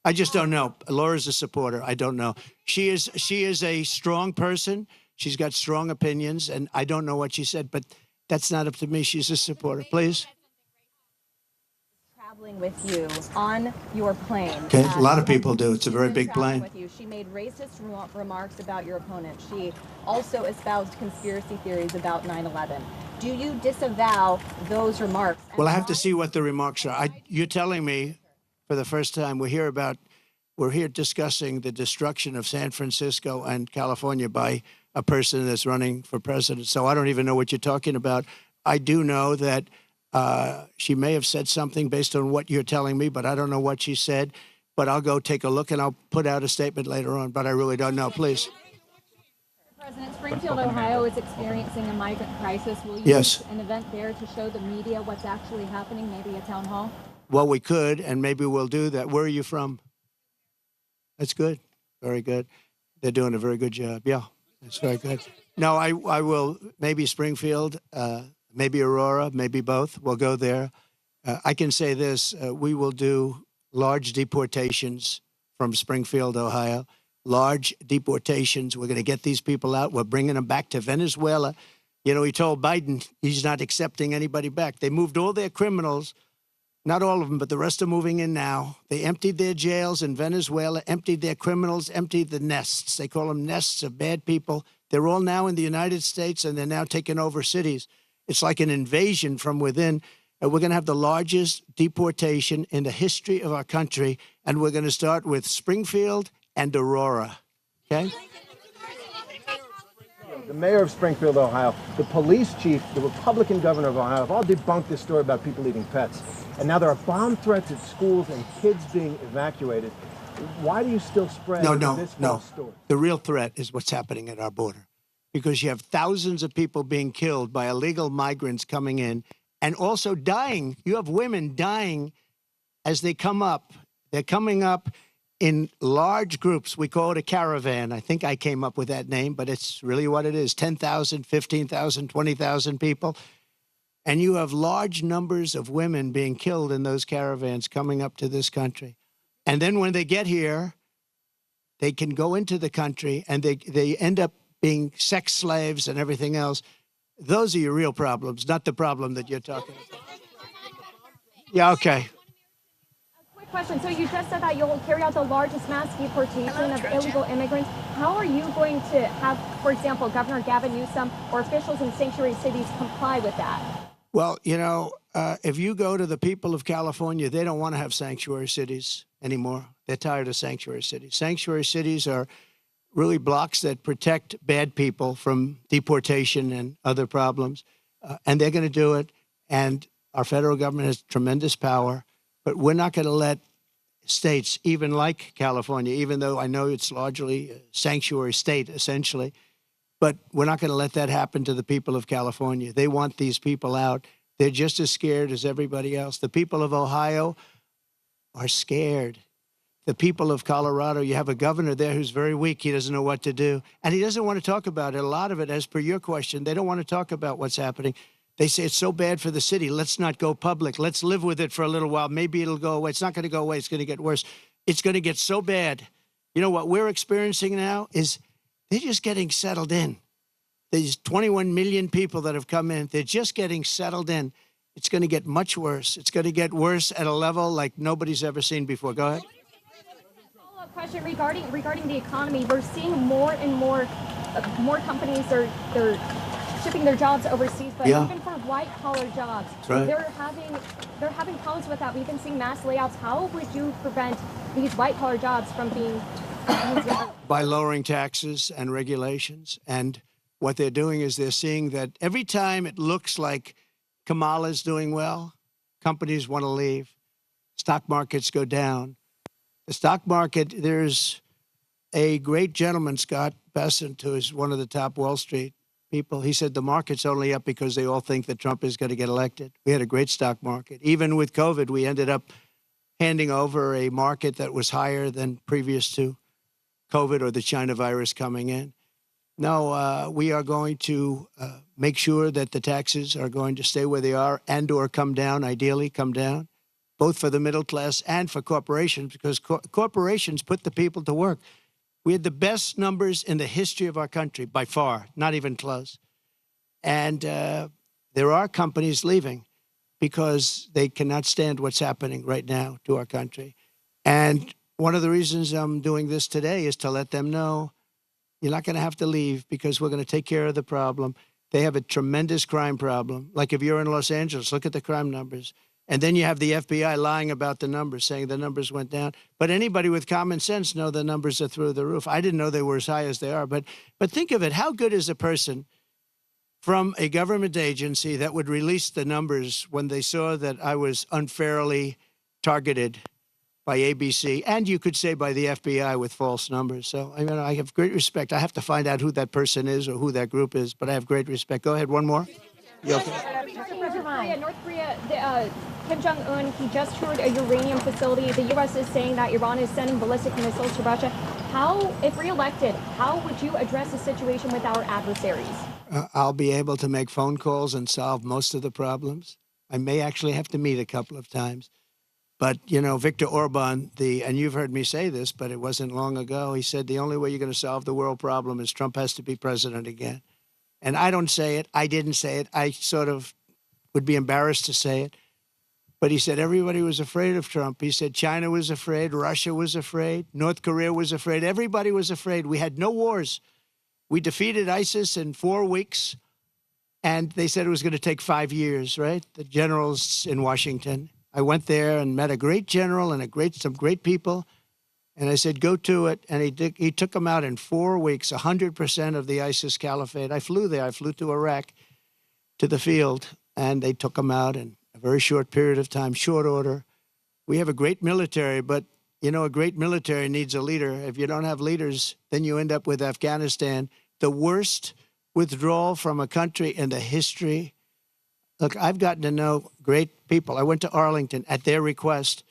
I just don't know. Laura's a supporter. I don't know. She is a strong person. She's got strong opinions, and I don't know what she said, but that's not up to me. She's a supporter. Please. Traveling with you on your plane. Okay, a lot of people do. It's a very big plane. With you. She made racist remarks about your opponent. She also espoused conspiracy theories about 9/11. Do you disavow those remarks? Well, I have to see what the remarks are. You're telling me for the first time we're here discussing the destruction of San Francisco and California by a person that's running for president. So I don't even know what you're talking about. I do know that she may have said something based on what you're telling me, but I don't know what she said. But I'll go take a look and I'll put out a statement later on. But I really don't know. Please. President, Springfield, Ohio is experiencing a migrant crisis. Will you Yes. use an event there to show the media what's actually happening, maybe a town hall? Well, we could, and maybe we'll do that. Where are you from? That's good. Very good. They're doing a very good job. Yeah, that's very good. No, I will, maybe Springfield, maybe Aurora, maybe both. We'll go there. I can say this, we will do large deportations from Springfield, Ohio. Large deportations. We're going to get these people out. We're bringing them back to Venezuela. You know, he told Biden he's not accepting anybody back. They moved all their criminals, not all of them, but the rest are moving in now. They emptied their jails in Venezuela, emptied their criminals, emptied the nests. They call them nests of bad people. They're all now in the United States, and they're now taking over cities. It's like an invasion from within. And we're going to have the largest deportation in the history of our country, and we're going to start with Springfield and Aurora, okay? The mayor of Springfield, Ohio, the police chief, the Republican governor of Ohio have all debunked this story about people eating pets. And now there are bomb threats at schools and kids being evacuated. Why do you still spread this false story? The real threat is what's happening at our border, because you have thousands of people being killed by illegal migrants coming in and also dying. You have women dying as they come up. They're coming up in large groups. We call it a caravan. I think I came up with that name, but it's really what it is. 10,000, 15,000, 20,000 people. And you have large numbers of women being killed in those caravans coming up to this country. And then when they get here, they can go into the country and they end up being sex slaves and everything else. Those are your real problems, not the problem that you're talking about. Yeah, okay. Question. So you just said that you'll carry out the largest mass deportation of illegal immigrants. How are you going to have, for example, Governor Gavin Newsom or officials in sanctuary cities comply with that? Well, you know, if you go to the people of California, they don't want to have sanctuary cities anymore. They're tired of sanctuary cities. Sanctuary cities are really blocks that protect bad people from deportation and other problems. And they're going to do it. And our federal government has tremendous power. But we're not going to let states, even like California, even though I know it's largely a sanctuary state, essentially, but we're not going to let that happen to the people of California. They want these people out. They're just as scared as everybody else. The people of Ohio are scared. The people of Colorado, you have a governor there who's very weak. He doesn't know what to do. And he doesn't want to talk about it. A lot of it, as per your question, they don't want to talk about what's happening. They say it's so bad for the city. Let's not go public. Let's live with it for a little while. Maybe it'll go away. It's not going to go away. It's going to get worse. It's going to get so bad. You know what we're experiencing now is they're just getting settled in. There's 21 million people that have come in. They're just getting settled in. It's going to get much worse. It's going to get worse at a level like nobody's ever seen before. Go ahead. Follow-up question regarding the economy. We're seeing more and more companies are shipping their jobs overseas, but even for white-collar jobs, they're having problems with that. We've been seeing mass layoffs. How would you prevent these white-collar jobs from being used? By lowering taxes and regulations. And what they're doing is they're seeing that every time it looks like Kamala's doing well, companies want to leave. Stock markets go down. The stock market, there's a great gentleman, Scott Bessent, who is one of the top Wall Street people. He said the market's only up because they all think that Trump is going to get elected. We had a great stock market. Even with COVID, we ended up handing over a market that was higher than previous to COVID or the China virus coming in. No, we are going to make sure that the taxes are going to stay where they are and or come down, ideally come down, both for the middle class and for corporations, because corporations put the people to work. We had the best numbers in the history of our country, by far, not even close. And there are companies leaving because they cannot stand what's happening right now to our country. And one of the reasons I'm doing this today is to let them know you're not going to have to leave because we're going to take care of the problem. They have a tremendous crime problem. Like if you're in Los Angeles, look at the crime numbers. And then you have the FBI lying about the numbers, saying the numbers went down. But anybody with common sense know the numbers are through the roof. I didn't know they were as high as they are. But think of it. How good is a person from a government agency that would release the numbers when they saw that I was unfairly targeted by ABC, and you could say by the FBI with false numbers. So, I mean, I have great respect. I have to find out who that person is or who that group is, but I have great respect. Go ahead, one more. You okay? North Korea, Kim Jong-un, he just toured a uranium facility. The U.S. is saying that Iran is sending ballistic missiles to Russia. How, if reelected, how would you address the situation with our adversaries? I'll be able to make phone calls and solve most of the problems. I may actually have to meet a couple of times. But, you know, Viktor Orban, and you've heard me say this, but it wasn't long ago, he said the only way you're going to solve the world problem is Trump has to be president again. And I don't say it. I didn't say it. I sort of would be embarrassed to say it. But he said everybody was afraid of Trump. He said China was afraid. Russia was afraid. North Korea was afraid. Everybody was afraid. We had no wars. We defeated ISIS in 4 weeks. And they said it was going to take 5 years, right? The generals in Washington. I went there and met a great general and some great people. And I said, go to it. And he took them out in 4 weeks, 100% of the ISIS caliphate. I flew there. I flew to Iraq, to the field, and they took them out in a very short period of time, short order. We have a great military, but, you know, a great military needs a leader. If you don't have leaders, then you end up with Afghanistan, the worst withdrawal from a country in the history. Look, I've gotten to know great people. I went to Arlington at their request,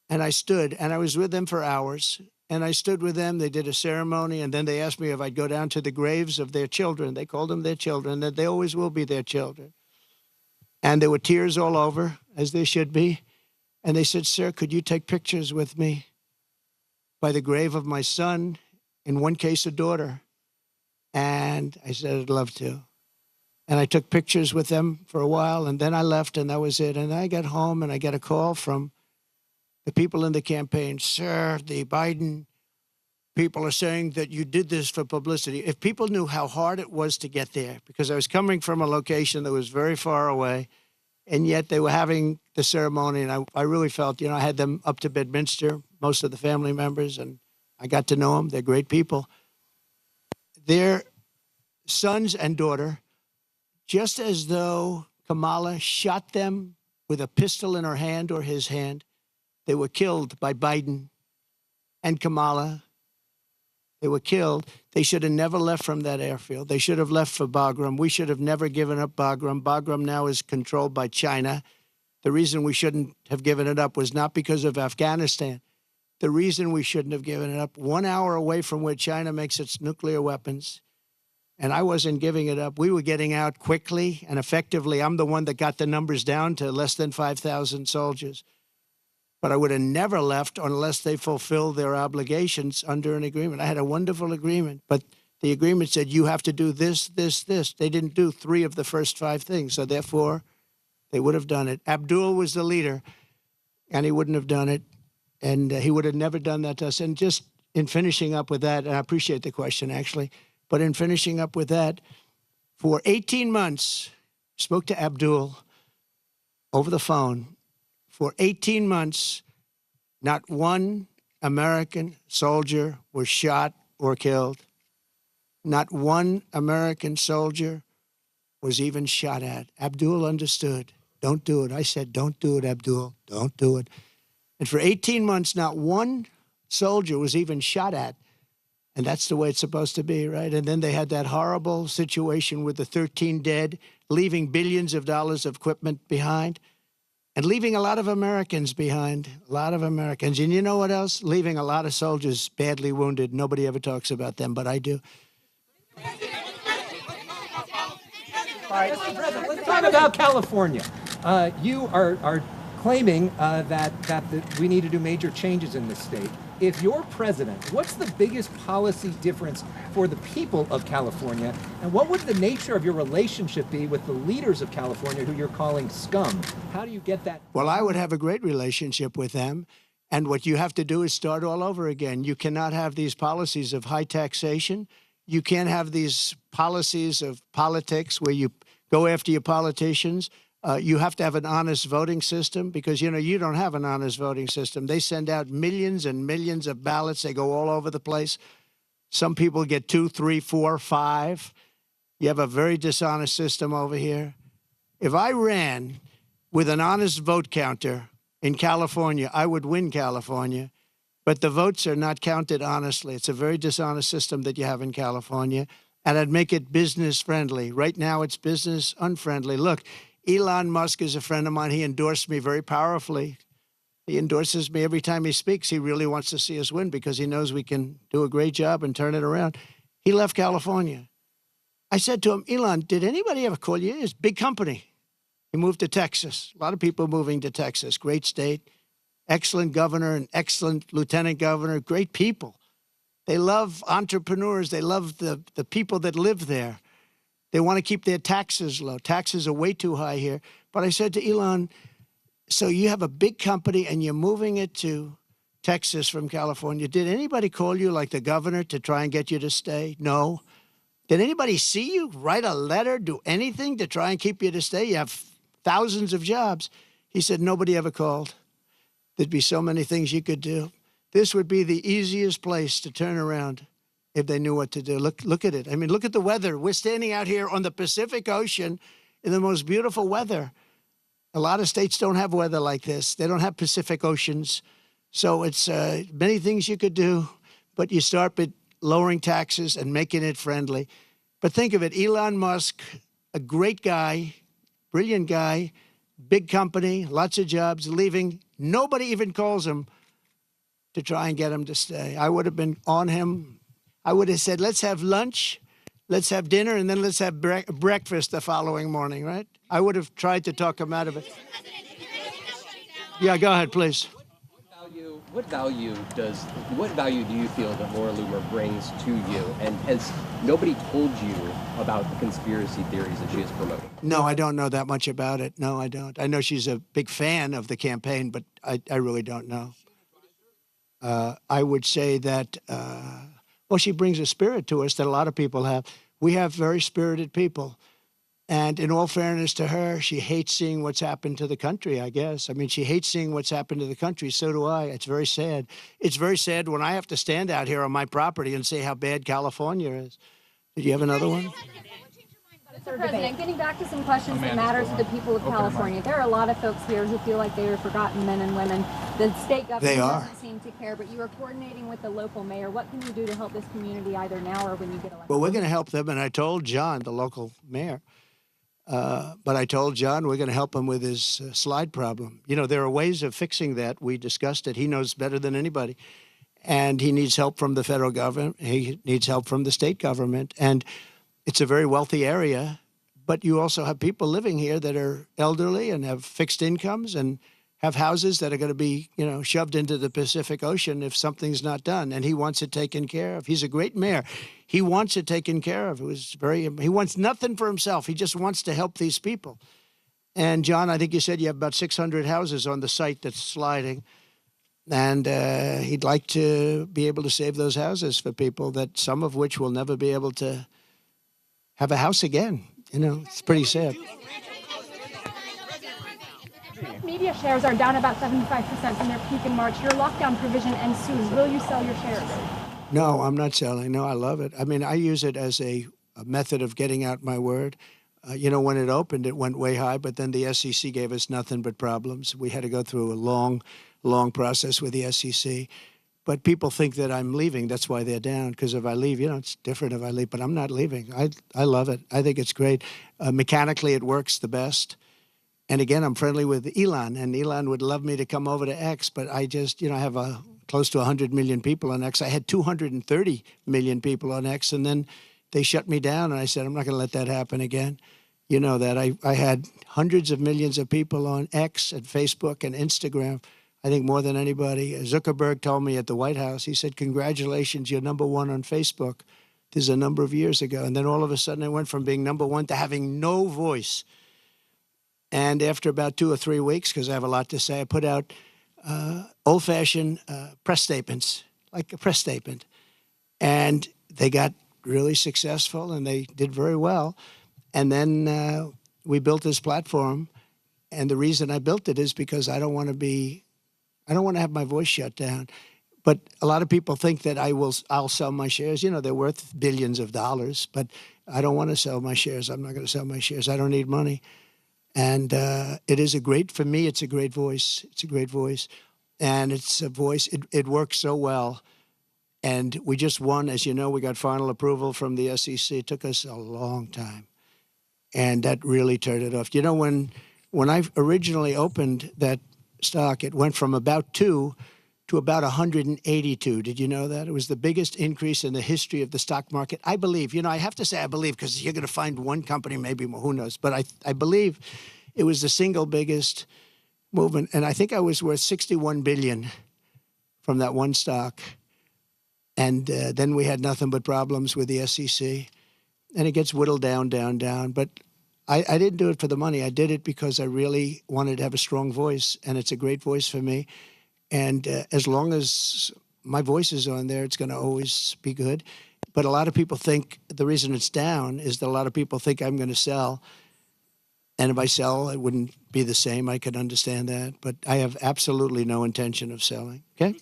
and I stood, and I was with them for hours, and I stood with them. They did a ceremony, and then they asked me if I'd go down to the graves of their children. They called them their children, that they always will be their children. And there were tears all over, as there should be. And they said, sir, could you take pictures with me by the grave of my son, in one case, a daughter? And I said, I'd love to. And I took pictures with them for a while, and then I left, and that was it. And I got home, and I got a call from the people in the campaign. Sir, the Biden people are saying that you did this for publicity. If people knew how hard it was to get there, because I was coming from a location that was very far away, and yet they were having the ceremony, and I really felt, you know, I had them up to Bedminster, most of the family members, and I got to know them. They're great people. Their sons and daughter, just as though Kamala shot them with a pistol in her hand or his hand, they were killed by Biden and Kamala. They were killed. They should have never left from that airfield. They should have left for Bagram. We should have never given up Bagram. Bagram now is controlled by China. The reason we shouldn't have given it up was not because of Afghanistan. The reason we shouldn't have given it up, 1 hour away from where China makes its nuclear weapons, and I wasn't giving it up. We were getting out quickly and effectively. I'm the one that got the numbers down to less than 5,000 soldiers. But I would have never left unless they fulfilled their obligations under an agreement. I had a wonderful agreement, but the agreement said you have to do this, this, this. They didn't do 3 of the first 5 things, so therefore they would have done it. Abdul was the leader, and he wouldn't have done it, and he would have never done that to us. And just in finishing up with that, and I appreciate the question, actually, but in finishing up with that, for 18 months, spoke to Abdul over the phone. For 18 months, not one American soldier was shot or killed. Not one American soldier was even shot at. Abdul understood. Don't do it. I said, don't do it, Abdul. Don't do it. And for 18 months, not one soldier was even shot at. And that's the way it's supposed to be, right? And then they had that horrible situation with the 13 dead, leaving billions of dollars of equipment behind. and leaving a lot of Americans behind, a lot of Americans. And you know what else? Leaving a lot of soldiers badly wounded. Nobody ever talks about them, but I do. All right, Mr. President, let's talk about California. You are claiming that we need to do major changes in this state. If you're president, what's the biggest policy difference for the people of California? And what would the nature of your relationship be with the leaders of California who you're calling scum? How do you get that? Well, I would have a great relationship with them. And what you have to do is start all over again. You cannot have these policies of high taxation. You can't have these policies of politics where you go after your politicians. You have to have an honest voting system because, you don't have an honest voting system. They send out millions and millions of ballots. They go all over the place. Some people get 2, 3, 4, 5. You have a very dishonest system over here. If I ran with an honest vote counter in California, I would win California. But the votes are not counted honestly. It's a very dishonest system that you have in California. And I'd make it business friendly. Right now, it's business unfriendly. Look, Elon Musk is a friend of mine. He endorsed me very powerfully. He endorses me every time he speaks. He really wants to see us win because he knows we can do a great job and turn it around. He left California. I said to him, Elon, did anybody ever call you? It's a big company. He moved to Texas. A lot of people moving to Texas. Great state. Excellent governor and excellent lieutenant governor. Great people. They love entrepreneurs. They love the people that live there. They want to keep their taxes low. Taxes are way too high here. But I said to Elon, so you have a big company and you're moving it to Texas from California. Did anybody call you, like the governor, to try and get you to stay? No. Did anybody see you, write a letter, do anything to try and keep you to stay? You have thousands of jobs. He said, nobody ever called. There'd be so many things you could do. This would be the easiest place to turn around if they knew what to do. Look at it. I mean, look at the weather. We're standing out here on the Pacific Ocean in the most beautiful weather. A lot of states don't have weather like this. They don't have Pacific Oceans. So it's many things you could do, but you start with lowering taxes and making it friendly. But think of it, Elon Musk, a great guy, brilliant guy, big company, lots of jobs, leaving. Nobody even calls him to try and get him to stay. I would have been on him. I would have said, let's have lunch, let's have dinner, and then let's have breakfast the following morning, right? I would have tried to talk him out of it. Yeah, go ahead, please. What value do you feel that Laura Loomer brings to you? And has nobody told you about the conspiracy theories that she is promoting? No, I don't know that much about it. No, I don't. I know she's a big fan of the campaign, but I really don't know. I would say that, well, she brings a spirit to us that a lot of people have. We have very spirited people. And in all fairness to her, she hates seeing what's happened to the country, I guess. I mean, she hates seeing what's happened to the country. So do I. It's very sad. It's very sad when I have to stand out here on my property and say how bad California is. Did you have another one? Mr. President, getting back to some questions that matter to the people of California. There are a lot of folks here who feel like they are forgotten men and women. The state government doesn't seem to care, but you are coordinating with the local mayor. What can you do to help this community either now or when you get elected? Well, we're going to help them, and I told John, the local mayor, but I told John we're going to help him with his slide problem. You know, there are ways of fixing that. We discussed it. He knows better than anybody. And he needs help from the federal government. He needs help from the state government. And it's a very wealthy area, but you also have people living here that are elderly and have fixed incomes and have houses that are going to be, you know, shoved into the Pacific Ocean if something's not done. And he wants it taken care of. He's a great mayor. He wants it taken care of. He wants nothing for himself. He just wants to help these people. And John, I think you said you have about 600 houses on the site that's sliding. And he'd like to be able to save those houses for people, that some of which will never be able to have a house again. You know, it's pretty sad. Media shares are down about 75% from their peak in March. Your lockdown provision ends soon. Will you sell your shares? No, I'm not selling. No, I love it. I mean, I use it as a method of getting out my word. You know, when it opened, it went way high, but then the SEC gave us nothing but problems. We had to go through a long process with the SEC. But people think that I'm leaving. That's why they're down, because if I leave, you know, it's different if I leave. But I'm not leaving. I love it. I think it's great. Mechanically, it works the best. And again, I'm friendly with Elon, and Elon would love me to come over to X, but I just, I have close to 100 million people on X. I had 230 million people on X, and then they shut me down, and I said, I'm not going to let that happen again. You know that. I had hundreds of millions of people on X and Facebook and Instagram, I think more than anybody. Zuckerberg told me at the White House, he said, congratulations, you're #1 on Facebook. This is a number of years ago. And then all of a sudden I went from being #1 to having no voice. And after about 2 or 3 weeks, because I have a lot to say, I put out old-fashioned press statements, like a press statement. And they got really successful, and they did very well. And then we built this platform. And the reason I built it is because I don't want to have my voice shut down. But a lot of people think that I'll sell my shares. They're worth billions of dollars, but I don't want to sell my shares. I'm not going to sell my shares. I don't need money. And it is for me, it's a great voice. It's a great voice. And it's a voice, it works so well. And we just won, as you know, we got final approval from the SEC. It took us a long time. And that really turned it off. When I originally opened that stock, it went from about 2 to about 182. Did you know that? It was the biggest increase in the history of the stock market. I believe, I have to say I believe, because you're going to find one company, maybe more, who knows. But I believe it was the single biggest movement. And I think I was worth $61 billion from that one stock. And then we had nothing but problems with the SEC. And it gets whittled down, down, down. But I didn't do it for the money. I did it because I really wanted to have a strong voice, and it's a great voice for me. And as long as my voice is on there, it's going to always be good. But a lot of people think the reason it's down is that a lot of people think I'm going to sell. And if I sell, it wouldn't be the same. I could understand that. But I have absolutely no intention of selling. Okay?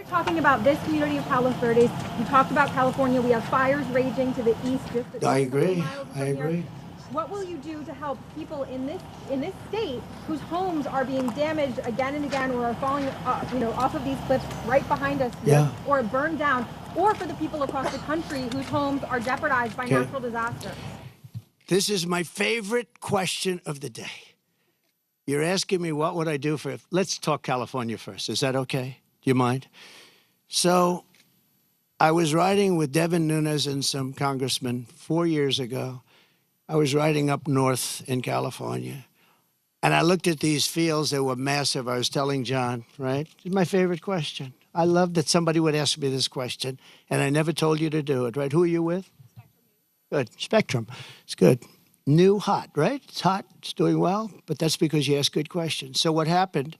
Talking about this community of Palos Verdes. You talked about California. We have fires raging to the east. I agree. I agree. What will you do to help people in this state whose homes are being damaged again and again, or are falling, off of these cliffs right behind us here, or burned down, or for the people across the country whose homes are jeopardized by natural disaster? This is my favorite question of the day. You're asking me what would I do for. Let's talk California first. Is that okay? Do you mind? So I was riding with Devin Nunes and some congressmen 4 years ago. I was riding up north in California, and I looked at these fields. They were massive. I was telling John, right? It's my favorite question. I love that somebody would ask me this question, and I never told you to do it, right? Who are you with? Good. Spectrum. It's good. New, hot, right? It's hot. It's doing well, but that's because you ask good questions. So what happened,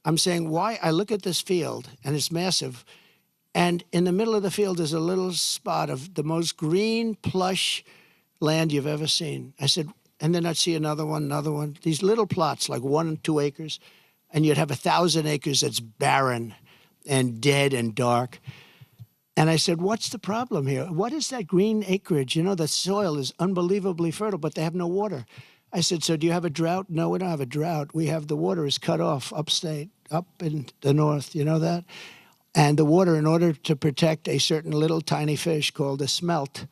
I'm saying why I look at this field, and it's massive, and in the middle of the field is a little spot of the most green, plush land you've ever seen. I said, and then I'd see another one, these little plots, like 1 and 2 acres, and you'd have 1,000 acres that's barren and dead and dark. And I said, what's the problem here? What is that green acreage? The soil is unbelievably fertile, but they have no water. I said, so do you have a drought? No, we don't have a drought. We have the water is cut off upstate, up in the north. You know that? And the water, in order to protect a certain little tiny fish called a smelt,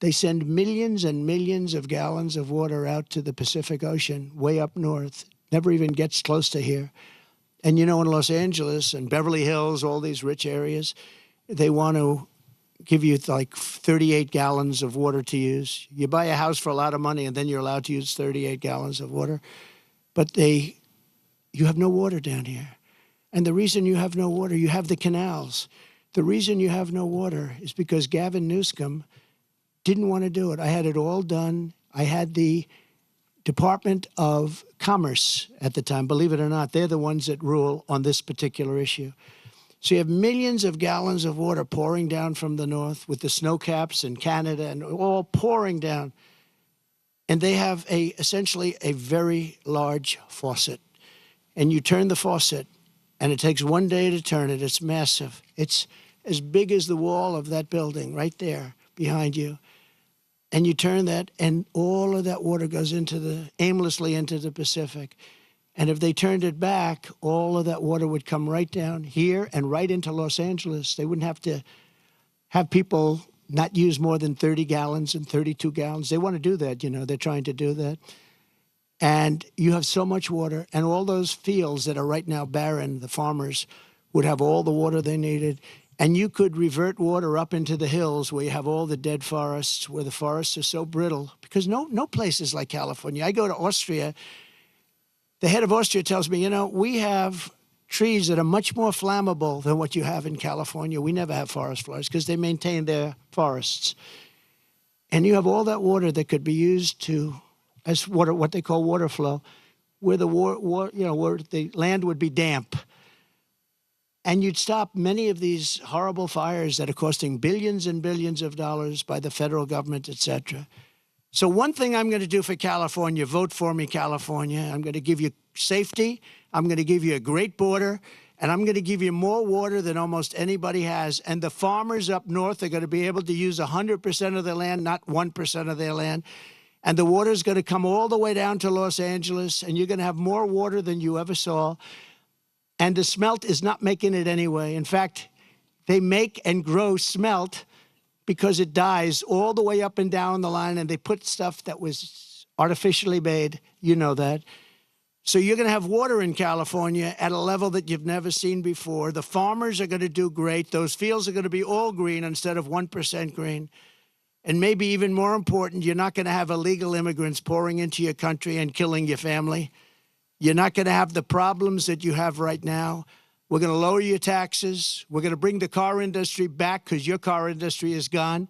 they send millions and millions of gallons of water out to the Pacific Ocean, way up north. Never even gets close to here. And in Los Angeles and Beverly Hills, all these rich areas, they want to give you like 38 gallons of water to use. You buy a house for a lot of money, and then you're allowed to use 38 gallons of water. But you have no water down here. And the reason you have no water, you have the canals. The reason you have no water is because Gavin Newsom didn't want to do it. I had it all done. I had the Department of Commerce at the time. Believe it or not, they're the ones that rule on this particular issue. So you have millions of gallons of water pouring down from the north with the snow caps in Canada and all pouring down. And they have essentially a very large faucet. And you turn the faucet, and it takes 1 day to turn it. It's massive. It's as big as the wall of that building right there behind you. And you turn that, and all of that water goes aimlessly into the Pacific. And if they turned it back, all of that water would come right down here and right into Los Angeles. They wouldn't have to have people not use more than 30 gallons and 32 gallons. They want to do that, you know, they're trying to do that. And you have so much water, and all those fields that are right now barren, the farmers would have all the water they needed. And you could revert water up into the hills where you have all the dead forests, where the forests are so brittle, because no place is like California. I go to Austria. The head of Austria tells me, you know, we have trees that are much more flammable than what you have in California. We never have forest fires because they maintain their forests. And you have all that water that could be used to, as water, what they call water flow, where the where the land would be damp. And you'd stop many of these horrible fires that are costing billions and billions of dollars by the federal government, et cetera. So one thing I'm going to do for California, vote for me, California. I'm going to give you safety. I'm going to give you a great border. And I'm going to give you more water than almost anybody has. And the farmers up north are going to be able to use 100% of their land, not 1% of their land. And the water is going to come all the way down to Los Angeles. And you're going to have more water than you ever saw. And the smelt is not making it anyway. In fact, they make and grow smelt because it dies all the way up and down the line, and they put stuff that was artificially made. You know that. So you're going to have water in California at a level that you've never seen before. The farmers are going to do great. Those fields are going to be all green instead of 1% green. And maybe even more important, you're not going to have illegal immigrants pouring into your country and killing your family. You're not going to have the problems that you have right now. We're going to lower your taxes. We're going to bring the car industry back because your car industry is gone.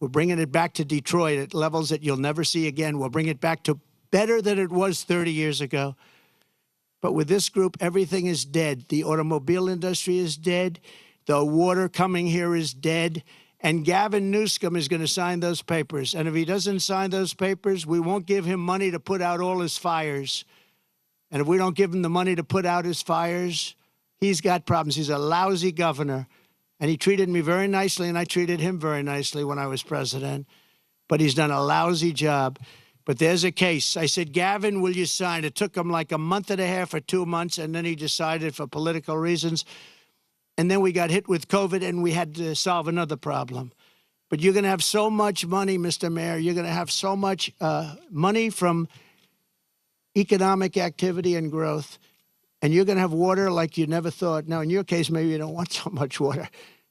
We're bringing it back to Detroit at levels that you'll never see again. We'll bring it back to better than it was 30 years ago. But with this group, everything is dead. The automobile industry is dead. The water coming here is dead. And Gavin Newsom is going to sign those papers. And if he doesn't sign those papers, we won't give him money to put out all his fires. And if we don't give him the money to put out his fires, he's got problems. He's a lousy governor. And he treated me very nicely, and I treated him very nicely when I was president. But he's done a lousy job. But there's a case. I said, Gavin, will you sign? It took him like a month and a half or 2 months, and then he decided for political reasons. And then we got hit with COVID, and we had to solve another problem. But you're going to have so much money, Mr. Mayor. You're going to have so much money from economic activity and growth. And you're going to have water like you never thought. Now, in your case, maybe you don't want so much water.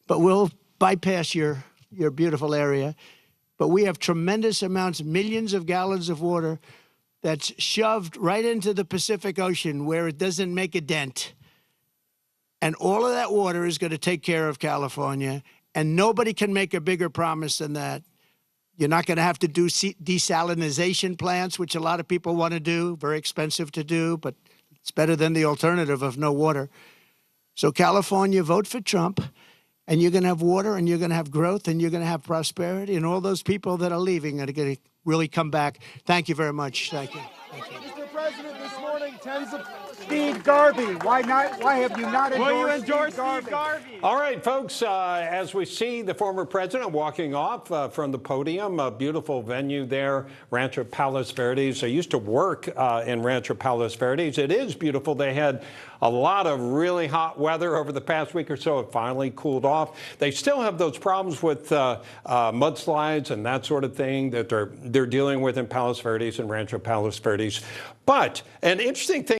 But we'll bypass your beautiful area. But we have tremendous amounts, millions of gallons of water that's shoved right into the Pacific Ocean where it doesn't make a dent. And all of that water is going to take care of California. And nobody can make a bigger promise than that. You're not going to have to do desalinization plants, which a lot of people want to do. Very expensive to do, but it's better than the alternative of no water. So California, vote for Trump. And you're going to have water, and you're going to have growth, and you're going to have prosperity. And all those people that are leaving are going to really come back. Thank you very much. Thank you. Thank you. Mr. President, this morning, tens of Steve Garvey. Why not? Why have you not endorsed Steve Garvey? All right, folks, as we see the former president walking off from the podium, a beautiful venue there, Rancho Palos Verdes. I used to work in Rancho Palos Verdes. It is beautiful. They had a lot of really hot weather over the past week or so. It finally cooled off. They still have those problems with mudslides and that sort of thing that they're dealing with in Palos Verdes and Rancho Palos Verdes. But an interesting thing